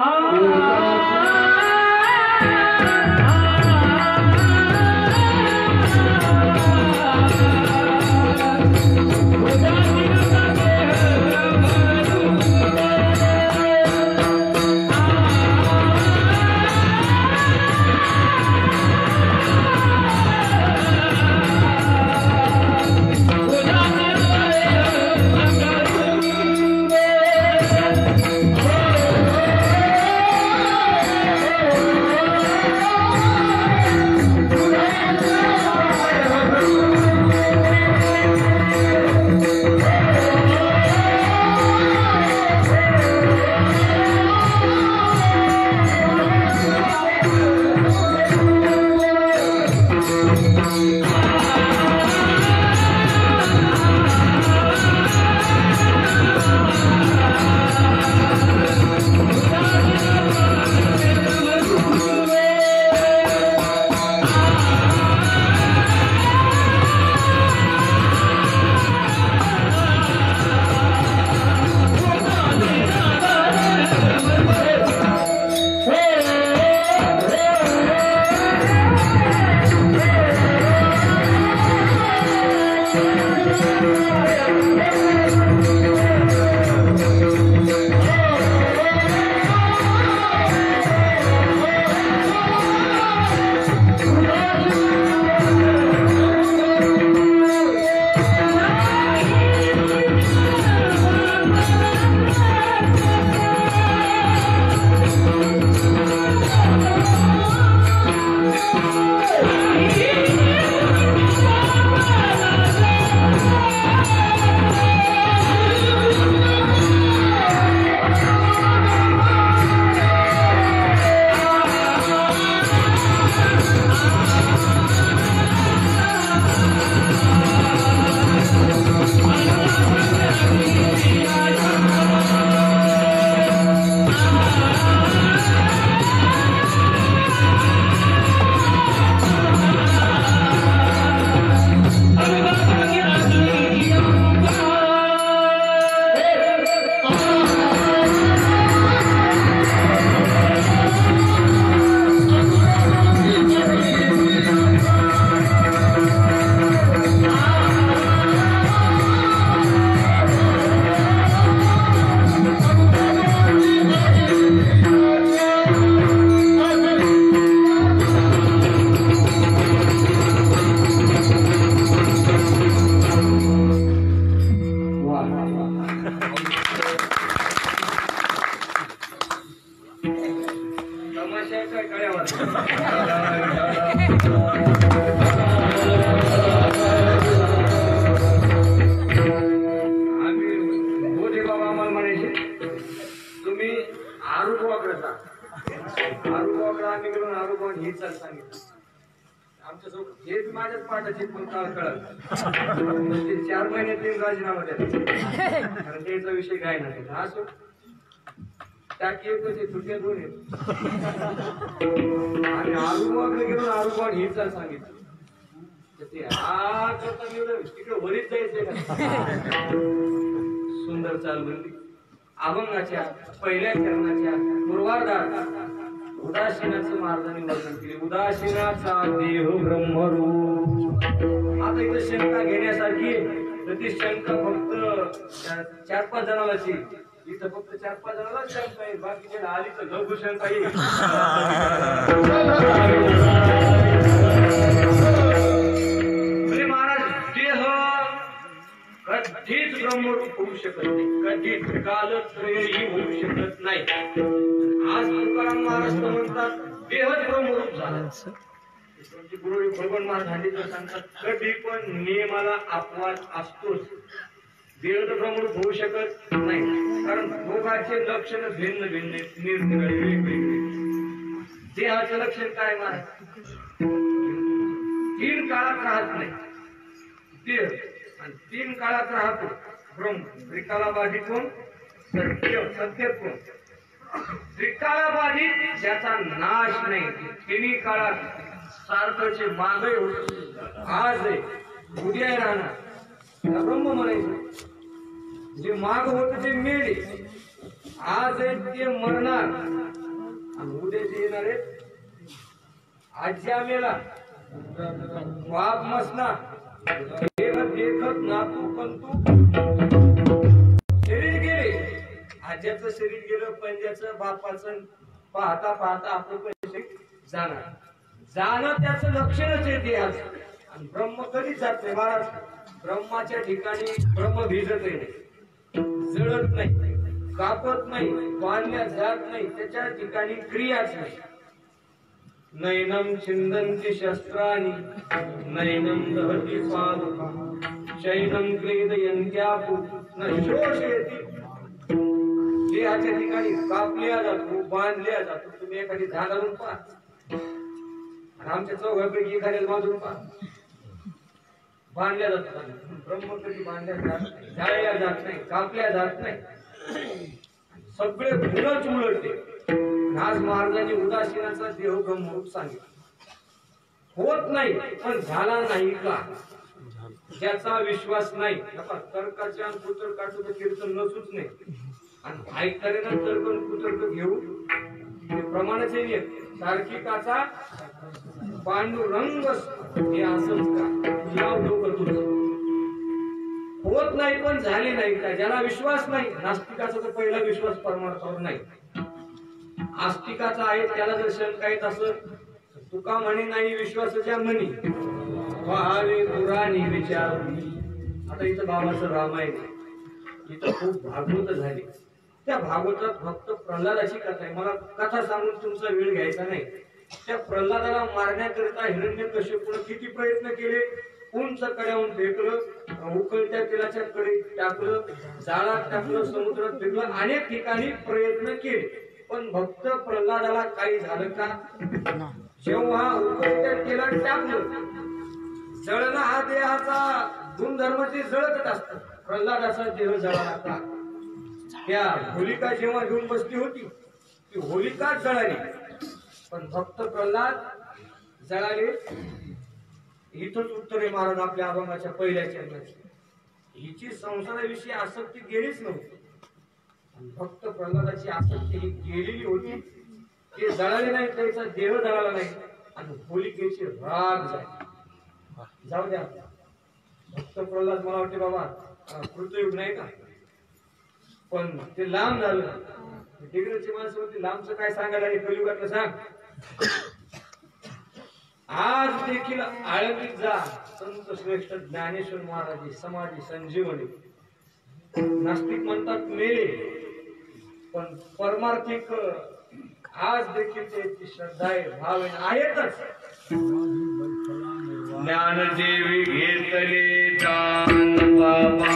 पाठाची पण काळ कळत 4 महिने 3 राजीनामा द्यायचा कारण त्याचा विषय काय नाही. असो टाकी कशी तुझ्या दोन आणि आरूबाकडे गेलो आरूबाग हे चाल सांगितलं ते हा करता एवढं तिकडे वरीच जायचंय का सुंदर चालवली. अभंगाच्या पहिल्या चरणाच्या पूर्वार्धात उदासीनाचं महाराजांनी वर्णन केले. उदासीनाचा देह ब्रह्मरूप. आता इथं शंका घेण्यासारखी तर ती शंका फक्त 4-5 जणालाच येईल. इथं फक्त 4-5 जणालाच शंका आहे. बाकीच्या आली तर लघु शंका येईल. कधीच ब्रह्मरूप होऊ शकत नाही. कधीच कालत्रयही होऊ शकत नाही. आज तुकाराम महाराज म्हणतात देहच ब्रह्मरूप झाला. गुरु भगवान महाराज सांगतात कधी पण नियमाला अपवाद असतोच. देह तर ब्रह्मरूप होऊ शकत नाही. कारण दोघांचे लक्षण भिन्न भिन्न निरनिराळे वेगवेगळे. देहाचं लक्षण काय महाराज? 3 काळात राहत नाही देह आणि 3 काळात राहतो ब्रह्म. त्रिकालाबाधित कोण? सत्य कोण? त्रिकालाबाधित ज्याचा नाश नाही. 3 काळात सारखचे मागे होत. आज आहे उद्या राहणार ब्रह्म म्हणायचं. जे माग होत ते मेले. आज आहे ते मरणार आणि उद्या जे येणार आहेत. आज्या मेला बाप मसणार. देखत नातू पंतू शरीर गेले. आज्याचं शरीर गेलं, पंजाचं बापाचं पाहता पाहता आपलं पैसे जाणार. जाणं त्याचं लक्षणच आहे देहाचं. आणि ब्रह्म कधीच जात नाही महाराज. ब्रह्माच्या ठिकाणी ब्रह्म भिजत नाही, जळत नाही, कापत नाही, बांधल्या जात नाही. त्याच्या ठिकाणी क्रियाच नाही. नैनम छिंदन्ति शस्त्राणि नैनम दहति पावका शैनम क्लेदयन्त्यापु न शोषयति. देहाच्या ठिकाणी कापल्या जातो, बांधल्या जातो. तुम्ही एखादी झाड आणून पहा. आमच्या चौघापैकी एखाद्याला बांधून पहा. बांधल्या जातात. ब्रह्म कधी बांधल्या जात नाही, जाळल्या जात नाही, कापल्या जात नाही. सगळे गुणच उलटते. आज महाराजांनी उदासीनाचा देह ब्रह्मरूप सांगितलं. होत नाही पण झाला नाही का? ज्याचा विश्वास नाही. तर्काचे आणि कुतर्काचं कीर्तन नसूच नाही. आणि ऐकताना तर्क कुतर्क घेऊ प्रमाणच आहे. तार्किकाचा पांडुरंग हे असंच का होत नाही पण झाले नाही का? ज्याला विश्वास नाही. नास्तिकाचा तर पहिला विश्वास परमार्थावर नाही. आस्तिकाचा आहे त्याला जर शंका येत असत तुका म्हणे नाही विश्वासाच्या म्हणी पहावे पुराणी विचार. आता इथं बाबाचं रामायण इथं खूप भागवत झाली. त्या भागवतात फक्त प्रल्हादाची कथा आहे. मला कथा सांगून तुमचा वेळ घ्यायचा नाही. त्या प्रल्हादाला मारण्याकरिता हिरण्यकश्यपूने किती प्रयत्न केले. उंच कड्याहून फेकलं, उकळत्या तेलाच्या कडे टाकलं, जाळात टाकलं, समुद्रात फेकलं. अनेक ठिकाणी प्रयत्न केले पण भक्त प्रल्हादाला काही झालं का? जेव्हा उकळत्या तेलात टाकलं, जळणं हा देहाचा गुणधर्माचे जळतच असतात. प्रल्हादाचा देह जळाला का? त्या होलिका जेव्हा घेऊन बसली होती ती होलिकाच जळाली पण भक्त प्रल्हाद जळाले. इथंच उत्तर आहे महाराज आपल्या अभंगाच्या पहिल्या चरणाची. हिची संसाराविषयी आसक्ती गेलीच नव्हती. भक्त प्रल्हादाची आसक्ती ही गेलेली होती. ते जळाले नाही, त्याचा देह जळाला नाही आणि होलिकेची राग झाली. जाऊ द्या. भक्त प्रल्हाद मला वाटते बाबा कृतयुग नाही का पण ते लांब झालं. डिग्रीची माणसं होती. लांबचं काय सांगायला कलियुगातलं सांग. आज देखील आळंदीत जा. संत श्रेष्ठ ज्ञानेश्वर महाराज समाधी संजीवनी. नास्तिक म्हणतात मेले पण परमार्थिक आज देखील त्याची श्रद्धा आहे, भाव आहेतच. ज्ञानदेवी घेतले दान बाबा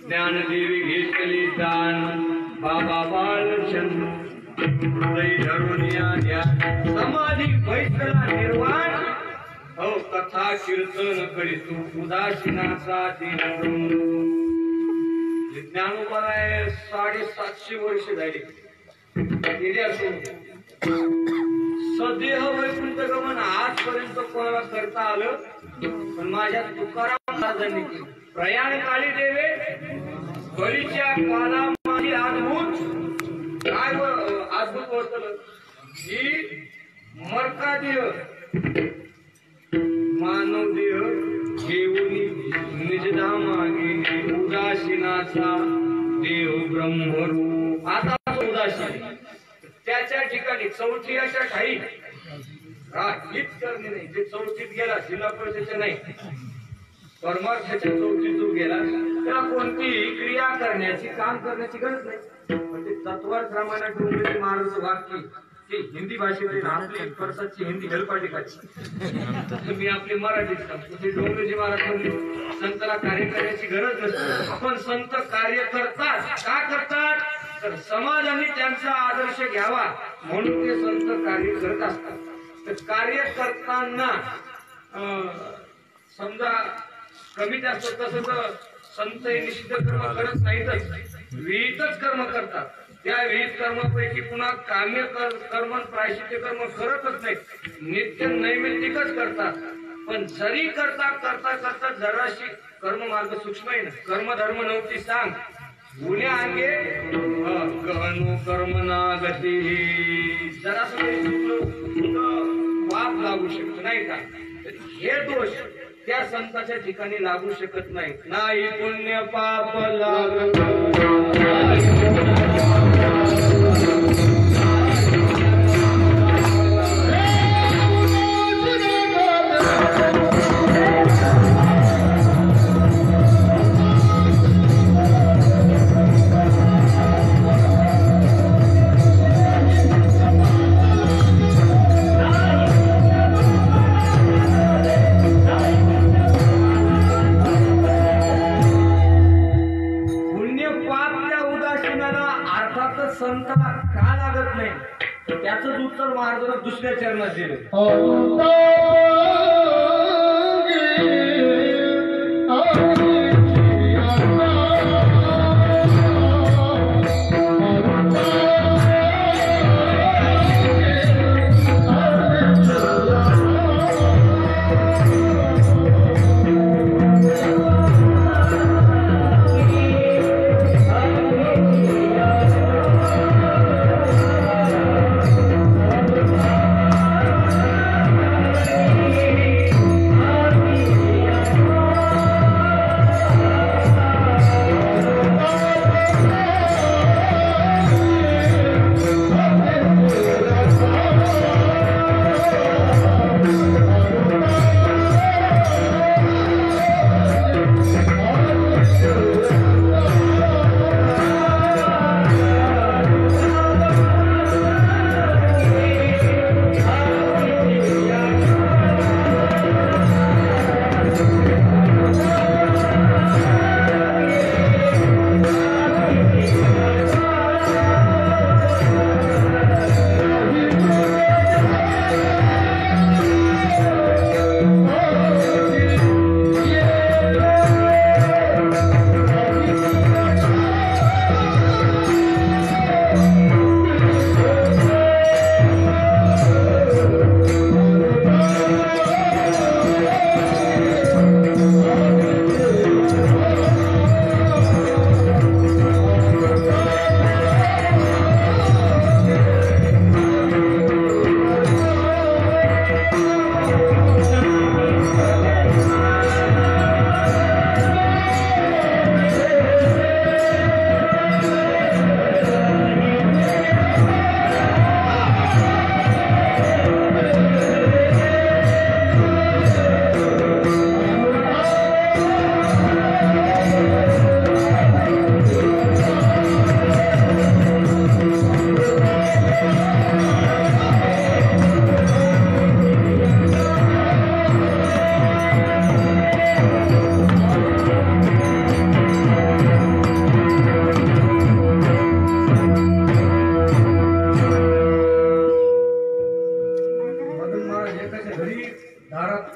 ज्ञानदेवी घेतली दान बाबा बाळचंद्र हृदय धरून या ध्यान समाधी बैसला निर्वाण हो कथा कीर्तन करीतो उदासीनाचा दिन ज्ञानोबाला 750 वर्ष झाली सदेह वैकुंठ गमन आजपर्यंत कोणाला करता आलं पण माझ्या तुकाराम महाराजांनी केलं प्रयाण काळी देवे बळीच्या कालामध्ये अद्भुत काय अद्भुत वर्तलं की मरका देह मानव देह घेऊन निजधामा गेली उदासीनाचा देव ब्रह्मरूप आता उदासीन त्याच्या ठिकाणी चौथी अशा ठाई हीच करणे नाही जे चौथीत गेला जिल्हा परिषदेच्या नाही परमार्थाच्या चौथीत जो गेला त्याला कोणतीही क्रिया करण्याची काम करण्याची गरज नाही म्हणजे तत्वार्थ रामायणात डोंगरेजी महाराज वाक्य ते हिंदी भाषेमध्ये आपली परसाची हिंदी हेलपाटिकाची मी आपली मराठीत सांगतो ते डोंगरेजी महाराज म्हणजे संताला कार्य करण्याची गरज नसते आपण संत कार्य करतात का करतात तर समाजाने त्यांचा आदर्श घ्यावा म्हणून ते संत कार्य करत असतात तर कार्य करताना समजा कमी जास्त तसं तर संत हे निषिद्ध कर्म करत नाहीतच विहितच कर्म करतात त्या विहित कर्मापैकी पुन्हा काम्य कर्म प्रायश्चित्य कर्म करतच नाहीत नित्य नैमित्तिकच करतात पण जरी करता करता करता जराशी कर्म मार्ग सूक्ष्म आहे ना कर्मधर्म नव्हती सांग गुन्हे अंगे गहनो कर्मना गती जरा चुकलं पाप लागू शकतो नाही का हे दोष त्या संताच्या ठिकाणी लागू शकत नाही पुण्य पाप लागत संताला का लागत नाही त्याच उत्तर महाराजांना दुसऱ्या चरणात दिलं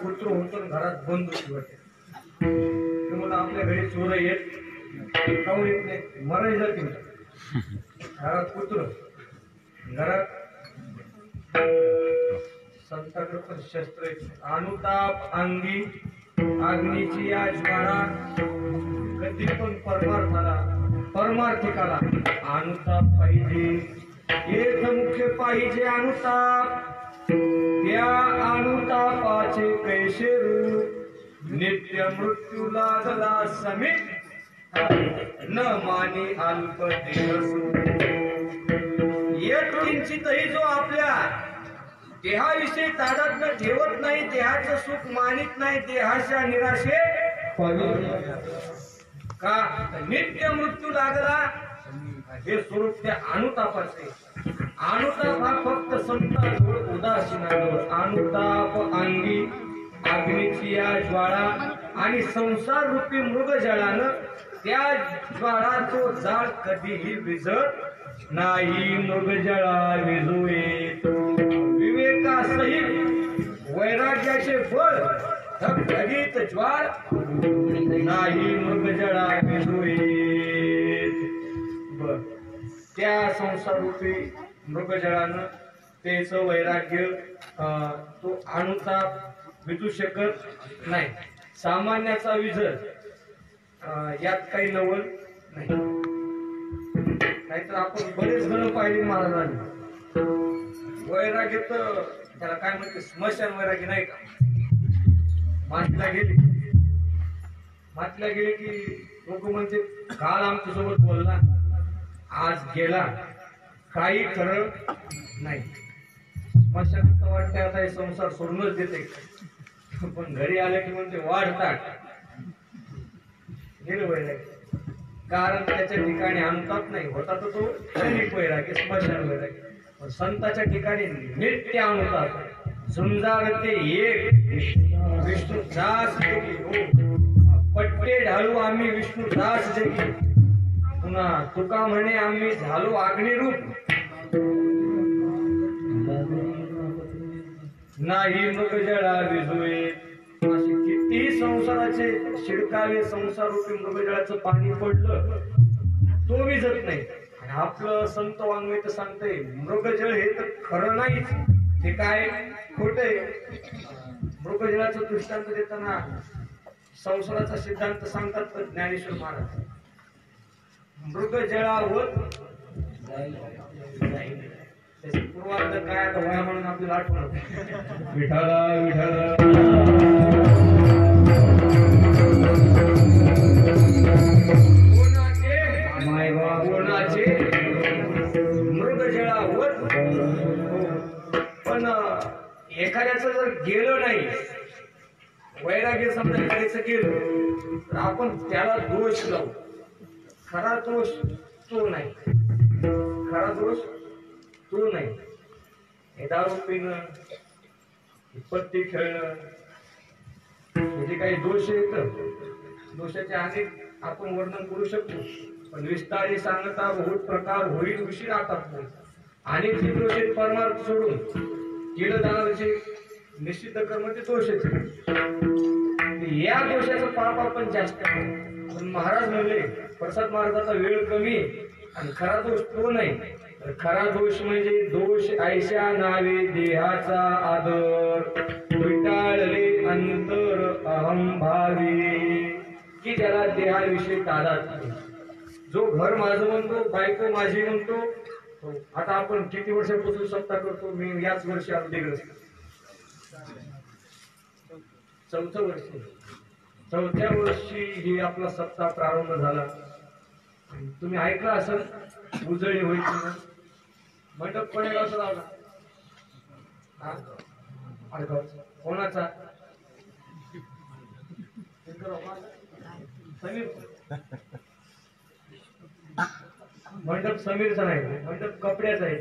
कुत्र होतं घरात बंद होते. तुम्हाला आपल्या घरी चोर येत काऊन येत नाही, मरायचं की घरात कुत्र, घरात संताकडे पण शस्त्र आहेत. अनुताप अंगी अग्नीची या ज्वाळा, कधी पण परमार्थिकाला अनुताप पाहिजे. एक मुख्य पाहिजे अनुताप, त्या अनुतापाचे कैसे रूप, नित्य मृत्यू लागला समीप, न माने अल्प देह. एक किंचितही जो आपल्या देहाविषयी तादात्म्य ठेवत नाही, देहाचं सुख मानित नाही, देहाच्या निराशे का नित्य मृत्यू लागला, हे स्वरूप त्या अनुतापाचे. अनुताप हा फक्त संतांजवळ उदासीनावर, अनुताप अंगी अग्नीची या ज्वाळा आणि संसार रूपी मृगजळानं त्या ज्वाळाचो जाळ कधीही विझत नाही. मृगजळा विझू येत विवेकासहित वैराग्याचे फळ, घडीत ज्वाळ नाही मृगजळा विझू येत. त्या संसार रूपी मृगजळानं तेच वैराग्य तो अनुताप विजू शकत नाही. सामान्याचा विजर यात काही नवल नाही. नाहीतर आपण बरेच जण पाहिले महाराजांनी वैराग्य, तर त्याला काय म्हणते स्मशान वैराग्य नाही का. मातीला गेले की लोक म्हणते काल आमच्यासोबत बोलला, आज गेला, काही खरं नाही. स्मशानात वाटते आता हे संसार सोडूनच देते, पण घरी आले की म्हणते वाढतात. गेलं वैराग्य, कारण त्याच्या ठिकाणी अनुताप नाही होता, तर तो क्षणिक वैराग्य, स्मशान वैराग्य. संताच्या ठिकाणी नित्य अनुताप, झुंजारते एक विष्णू दास देखी, हो पट्टे ढालू आम्ही विष्णू दास देखी. पुन्हा तुका म्हणे आम्ही झालो अग्निरूप, नाही मृगजळा विझुए. असे किती संसाराचे शिडकावे, संसार रूपी मृगजळाचं पाणी पडलं तो विझत नाही. आणि आपलं संत वाङ्मय तर सांगते मृगजळ हे तर खरं नाहीच, हे काय खोट आहे. मृगजळाचं दृष्टांत देताना संसाराचा सिद्धांत सांगतात ज्ञानेश्वर महाराज. मृगजळावर त्याचे पूर्वार्ध काय आता वया म्हणून आपल्याला आठवण. विठाला विठाला कोणाचे मृगजळावर. पण एखाद्याचं जर गेलं नाही, वैराग्य समजा करायचं गेलं, तर आपण त्याला दोष लावू. खरा दोष तो नाही, खरा दोष तो नाही. हे दारू पिणं, पत्ती खेळणं, म्हणजे काही दोष येत, दोषाचे अनेक आपण वर्णन करू शकतो, पण विस्तारी सांगता बहुत प्रकार होईल उशीर आता. अनेक दोष आहेत. परमार्थ सोडून केलं जाणारे निश्चित कर्म ते दोषच. या दोषाचं पाप आपण जास्त. पण महाराज म्हणले प्रसाद महाराजाचा वेळ कमी आणि खरा दोष तो नाही. खरा दोष म्हणजे दोष ऐशा नावे देहाचा आदर, विटाळले अंतर अहंभावी, की ज्याला देहाविषयी तादात्म्य. जो घर माझं म्हणतो, बायको माझी म्हणतो. आता आपण किती वर्षापासून सप्ताह करतो, मी याच वर्षी अगदीग्रस्त 4थं वर्ष. 4थ्या वर्षी ही आपला सप्ताह प्रारंभ झाला. तुम्ही ऐकला असेल उजळी होईल मंडप पडेल असं लावला. कोणाचा? समीर. मंडप समीरचा नाही, मंडप कपड्याचा आहे.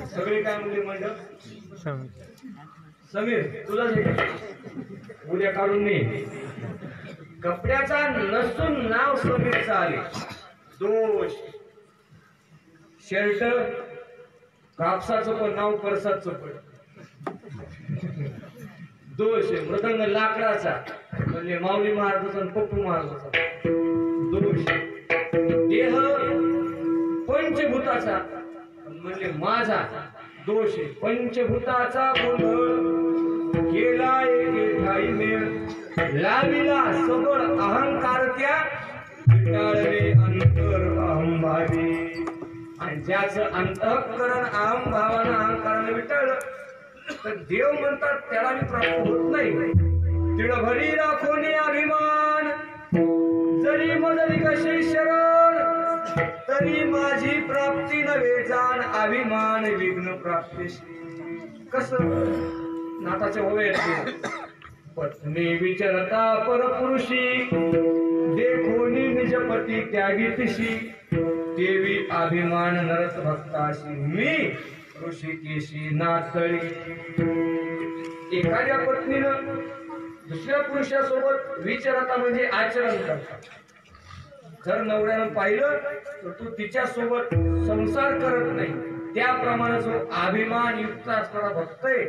सगळे काय म्हणले मंडप समीर तुझाच आहे. उद्या काढून नाही. कपड्याचा नसून नाव समीरचं आले. दोष. शर्ट कापसाचं पण नाव परसाचं पण. दोष आहे. मृदंग लाकडाचा म्हणजे माऊली महाराजाचा आणि पप्पू महाराजाचा दोष आहे. देह पंचभूताचा म्हणजे माझा दोष आहे. पंचभूताचा गोंधळ केला एके ठाई मेळ लाविला सबळ अहंकार त्या विटाळले अंतर अहंभावी. आणि ज्याचं अंतःकरण अहम भावानं अहंकारानं विटाळलं तर देव म्हणतात त्याला मी प्राप्त होत नाही. तिळभरी राखोनी अभिमान जरी मजली कशी शरण तरी माझी प्राप्ती नव्हे जाण अभिमान विघ्न प्राप्तीशी. कसं नाताचे होवे पत्नी विचरता परपुरुषी देखोनी निजपती त्यागीतशी देवी अभिमान नरत भक्ताशी मी ऋषिकेशी नातळी. एखाद्या पत्नीनं दुसऱ्या पुरुषासोबत विचारता म्हणजे आचरण करतात. जर नवऱ्यानं पाहिलं तर तू तिच्या सोबत संसार करत नाही. त्याप्रमाणे जो अभिमान युक्त असणारा भक्त आहे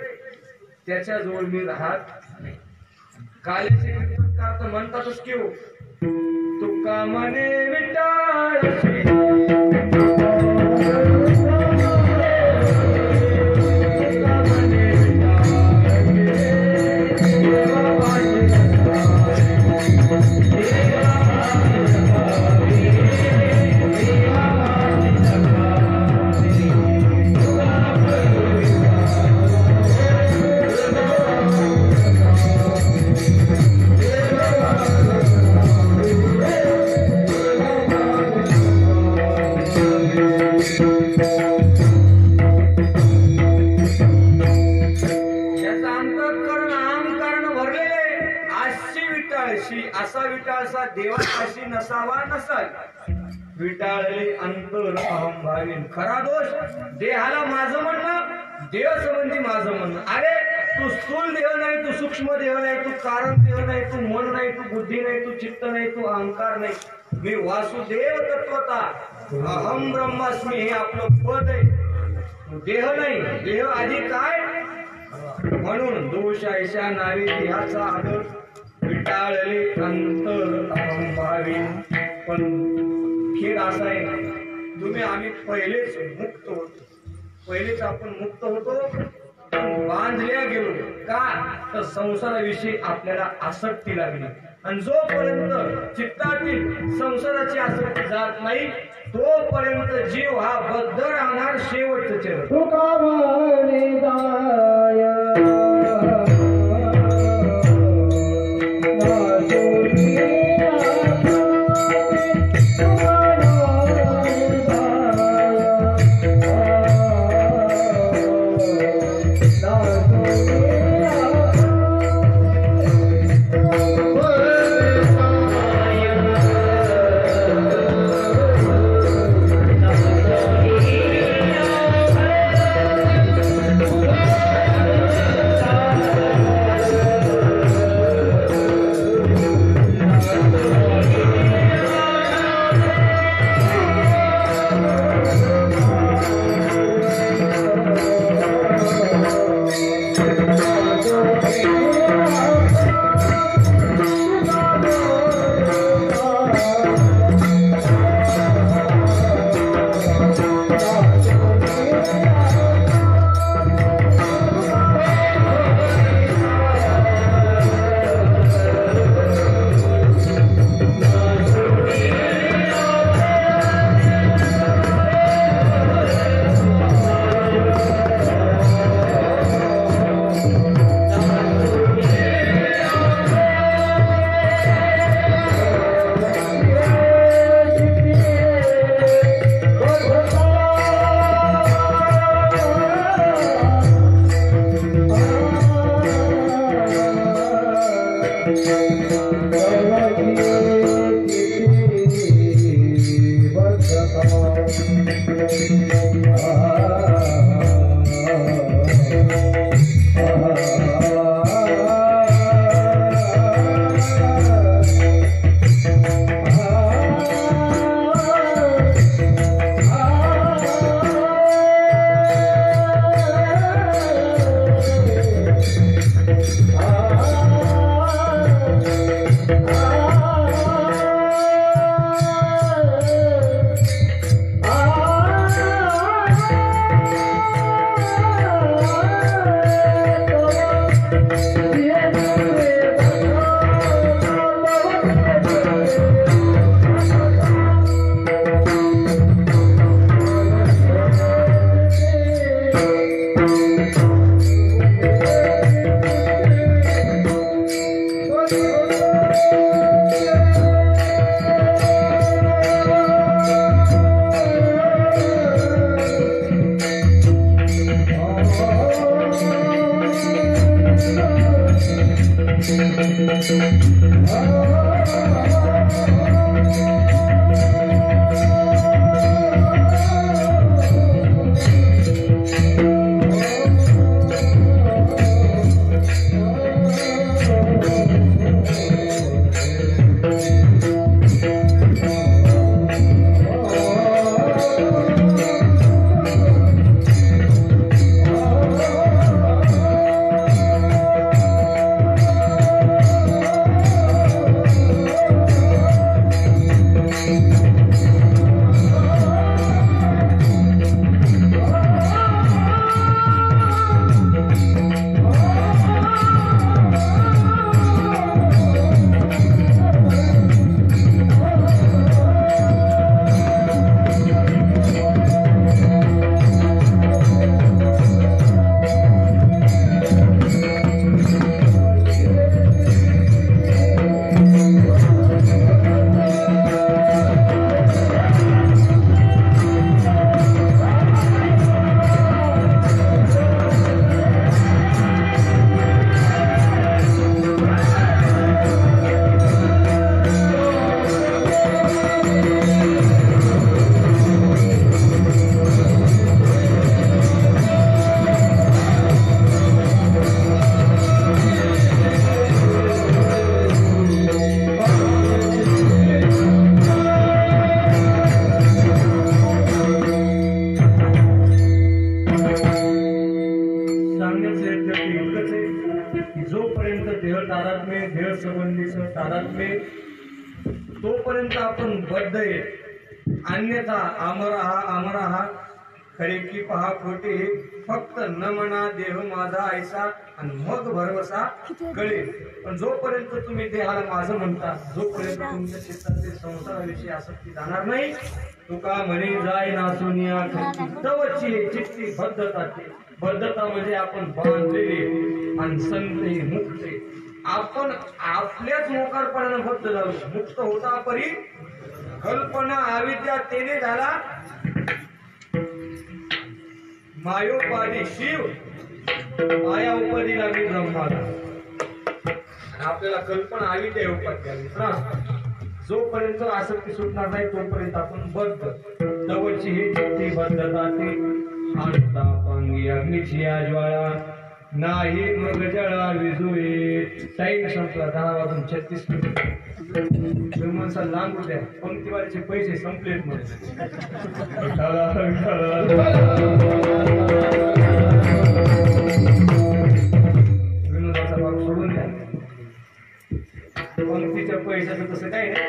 त्याच्याजवळ मी राहत नाही. काल्याचे कीर्तनकार तर म्हणतातच की हो तुका मने विटाळशी असा विटाळसा देवापाशी नसावा नसाल. विटाळले अंतर अहंभावी. खरा दोष देहाला माझं म्हणणं देव संबंधी माझं म्हणणं. अरे तू स्थूल देह नाही, तू सूक्ष्म देह नाही, तू कारण देह नाही, तू मन नाही, तू बुद्धी नाही, तू चित्त नाही, तू अहंकार नाही. मी वासुदेव तत्वता अहम ब्रह्मास्मी हे आपलं पद आहे. तू देह नाही. देह आधी काय म्हणून दोष ऐशा नावी देहाचा आदर विटाळले अंतर अहंभावी. पण खेळ असा आहे ना तुम्ही आम्ही पहिलेच मुक्त होतो. पहिलेच आपण मुक्त होतो बांधल्या गेलो का तर संसाराविषयी आपल्याला आसक्ती लागली. आणि जोपर्यंत चित्तातील संसाराची आसक्ती जात नाही तोपर्यंत जीव हा बद्ध राहणार शेवटचं चरण. जोपर्यंत देह तादात्म्य देह संबंधीचं तादात्म्य तोपर्यंत आपण बद्ध आहे. अन्यथा अमरा खरे की पहा खोटे फक्त न म्हणा देह माझा ऐसा आणि मग भरवसा कळेल. पण जोपर्यंत तुम्ही देहाला माझं म्हणता जोपर्यंत तुमच्या चित्ताचे संसाराविषयी आसक्ती जाणार नाही. तुका म्हणे जाय नासुनिया तवची चित्ती बद्धता म्हणजे आपण बांधलेले आणि संत मुक्त आपण आपल्याच मोकारपणानं बद्ध झालो. मुक्त होता परी कल्पना अविद्या तेने झाला मायोपाधी शिव माया उपाधी लागली ब्रह्माला. आपल्याला कल्पना अविद्या उपाध्या जोपर्यंत आसक्ती सुटणार नाही तोपर्यंत आपण बद्ध. तवची ही चित्ती बद्धता ते आणता पांगी अग्नीची ज्वाळा नाही मग जळा विजुळे. टाईम संपला 10:36 माणसा लांब द्या पंक्तीवारीचे पैसे संपलेत म्हणजे विनोदाचा भाग सोडून द्या. पंक्तीच्या पैशाचं तसं काही नाही.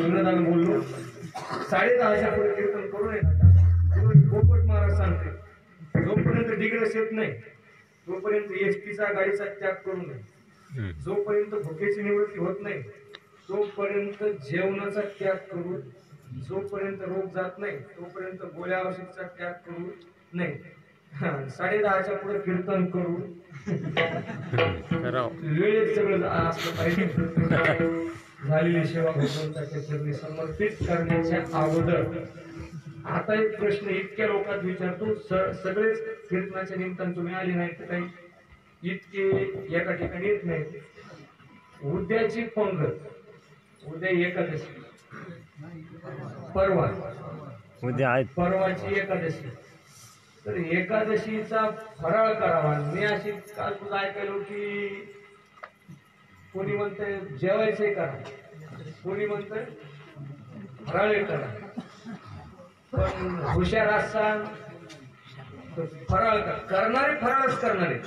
विनोदानं बोललो 10:30च्या पुढे कीर्तन करू नये. पोपट महाराज सांगते जोपर्यंत डिग्रस येत नाही तोपर्यंत एसटीचा गाडीचा त्याग करू नये. जोपर्यंत भुकेची निवृत्ती होत नाही तोपर्यंत जेवणाचा त्याग करू. जोपर्यंत रोग जात नाही तोपर्यंत गोळ्या औषधीचा त्याग करू नये. 10:30च्या पुढे कीर्तन करू. वेळेत सगळं असलं पाहिजे. झालेली सेवा भगवंताच्या चरणी समर्पित करण्याच्या अगोदर आता एक प्रश्न इतक्या लोकात विचारतो. सगळेच कीर्तनाच्या निमित्तानं तुम्ही आले नाही तर काही इतके एका ठिकाणी येत नाही. उद्याची पंगत उद्या एकादशी परवा उद्या आहेत परवाची एकादशी तर एकादशीचा फराळ करावा. मी अशी काल तुला ऐकायलो की कोणी म्हणतंय जेवायचे करा कोणी म्हणतंय फराळे करा. पण हुशार असतान फराळ करणारे फराळच करणारे.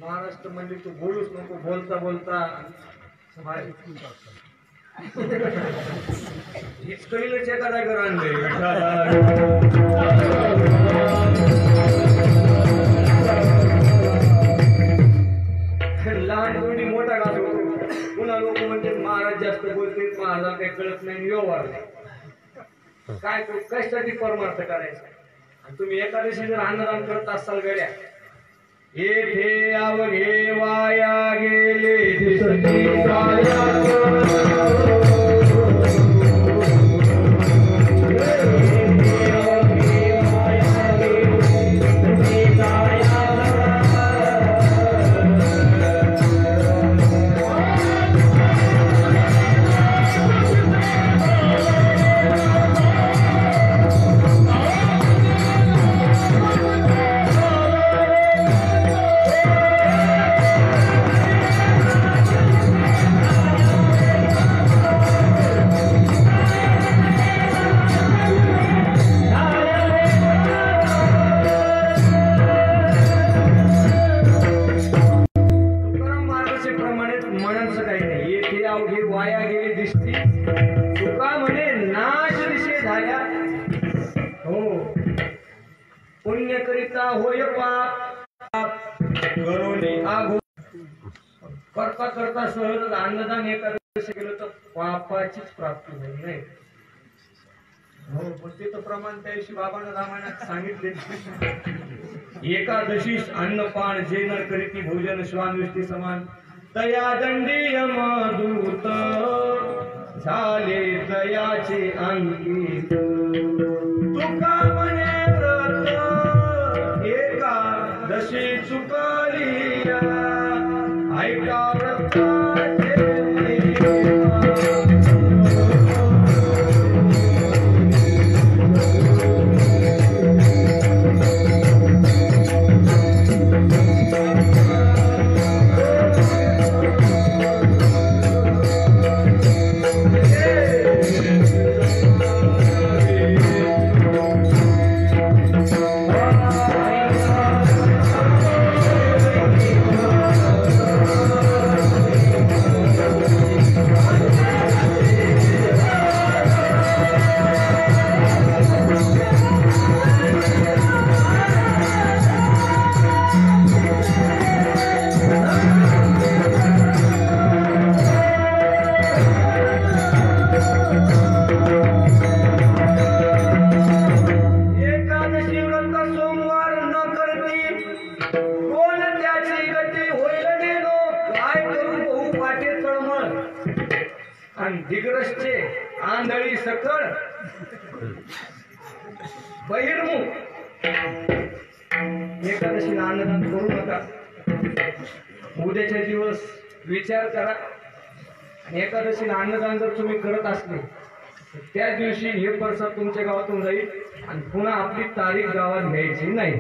महाराष्ट्र म्हणजे तू बोलूच नको बोलता बोलता इचकळीलाच एका जागेवर आणले. लहान मुली मोठा घालतो. पुन्हा लोक म्हणजे महाराज जास्त बोलते महाराज काही कळत नाही व्यवहार नाही. काय कशासाठी परमार्थ करायचा. आणि तुम्ही एकादशी जर अन्नदान करत असाल गड्या येथे अवघे वाया गेले दिसती होय पाप करोनी आगो करता करता सहज अन्नदान एकादशी केलं तर पापाचीच प्राप्ती होईल नाही. हो पण ते तर प्रमाण त्या दिवशी बाबांना रामायणात सांगितले. एकादशीस अन्नपान जे न करीती भोजन स्वामिष्टी समान तया दंडी यमदूत झाले दयाचे अंकित. तुका म्हणे व्रत एकादशी चुकलिया ऐका व्रताचे दिग्रसचे आंधळी सकळ बहिर्मुख एकादशीला अन्नदान करू नका. उद्याचे दिवस विचार करा. एकादशीला अन्नदान जर तुम्ही करत असले त्या दिवशी हे प्रसाद तुमच्या गावातून जाईल आणि पुन्हा आपली तारीख गावात घ्यायची नाही.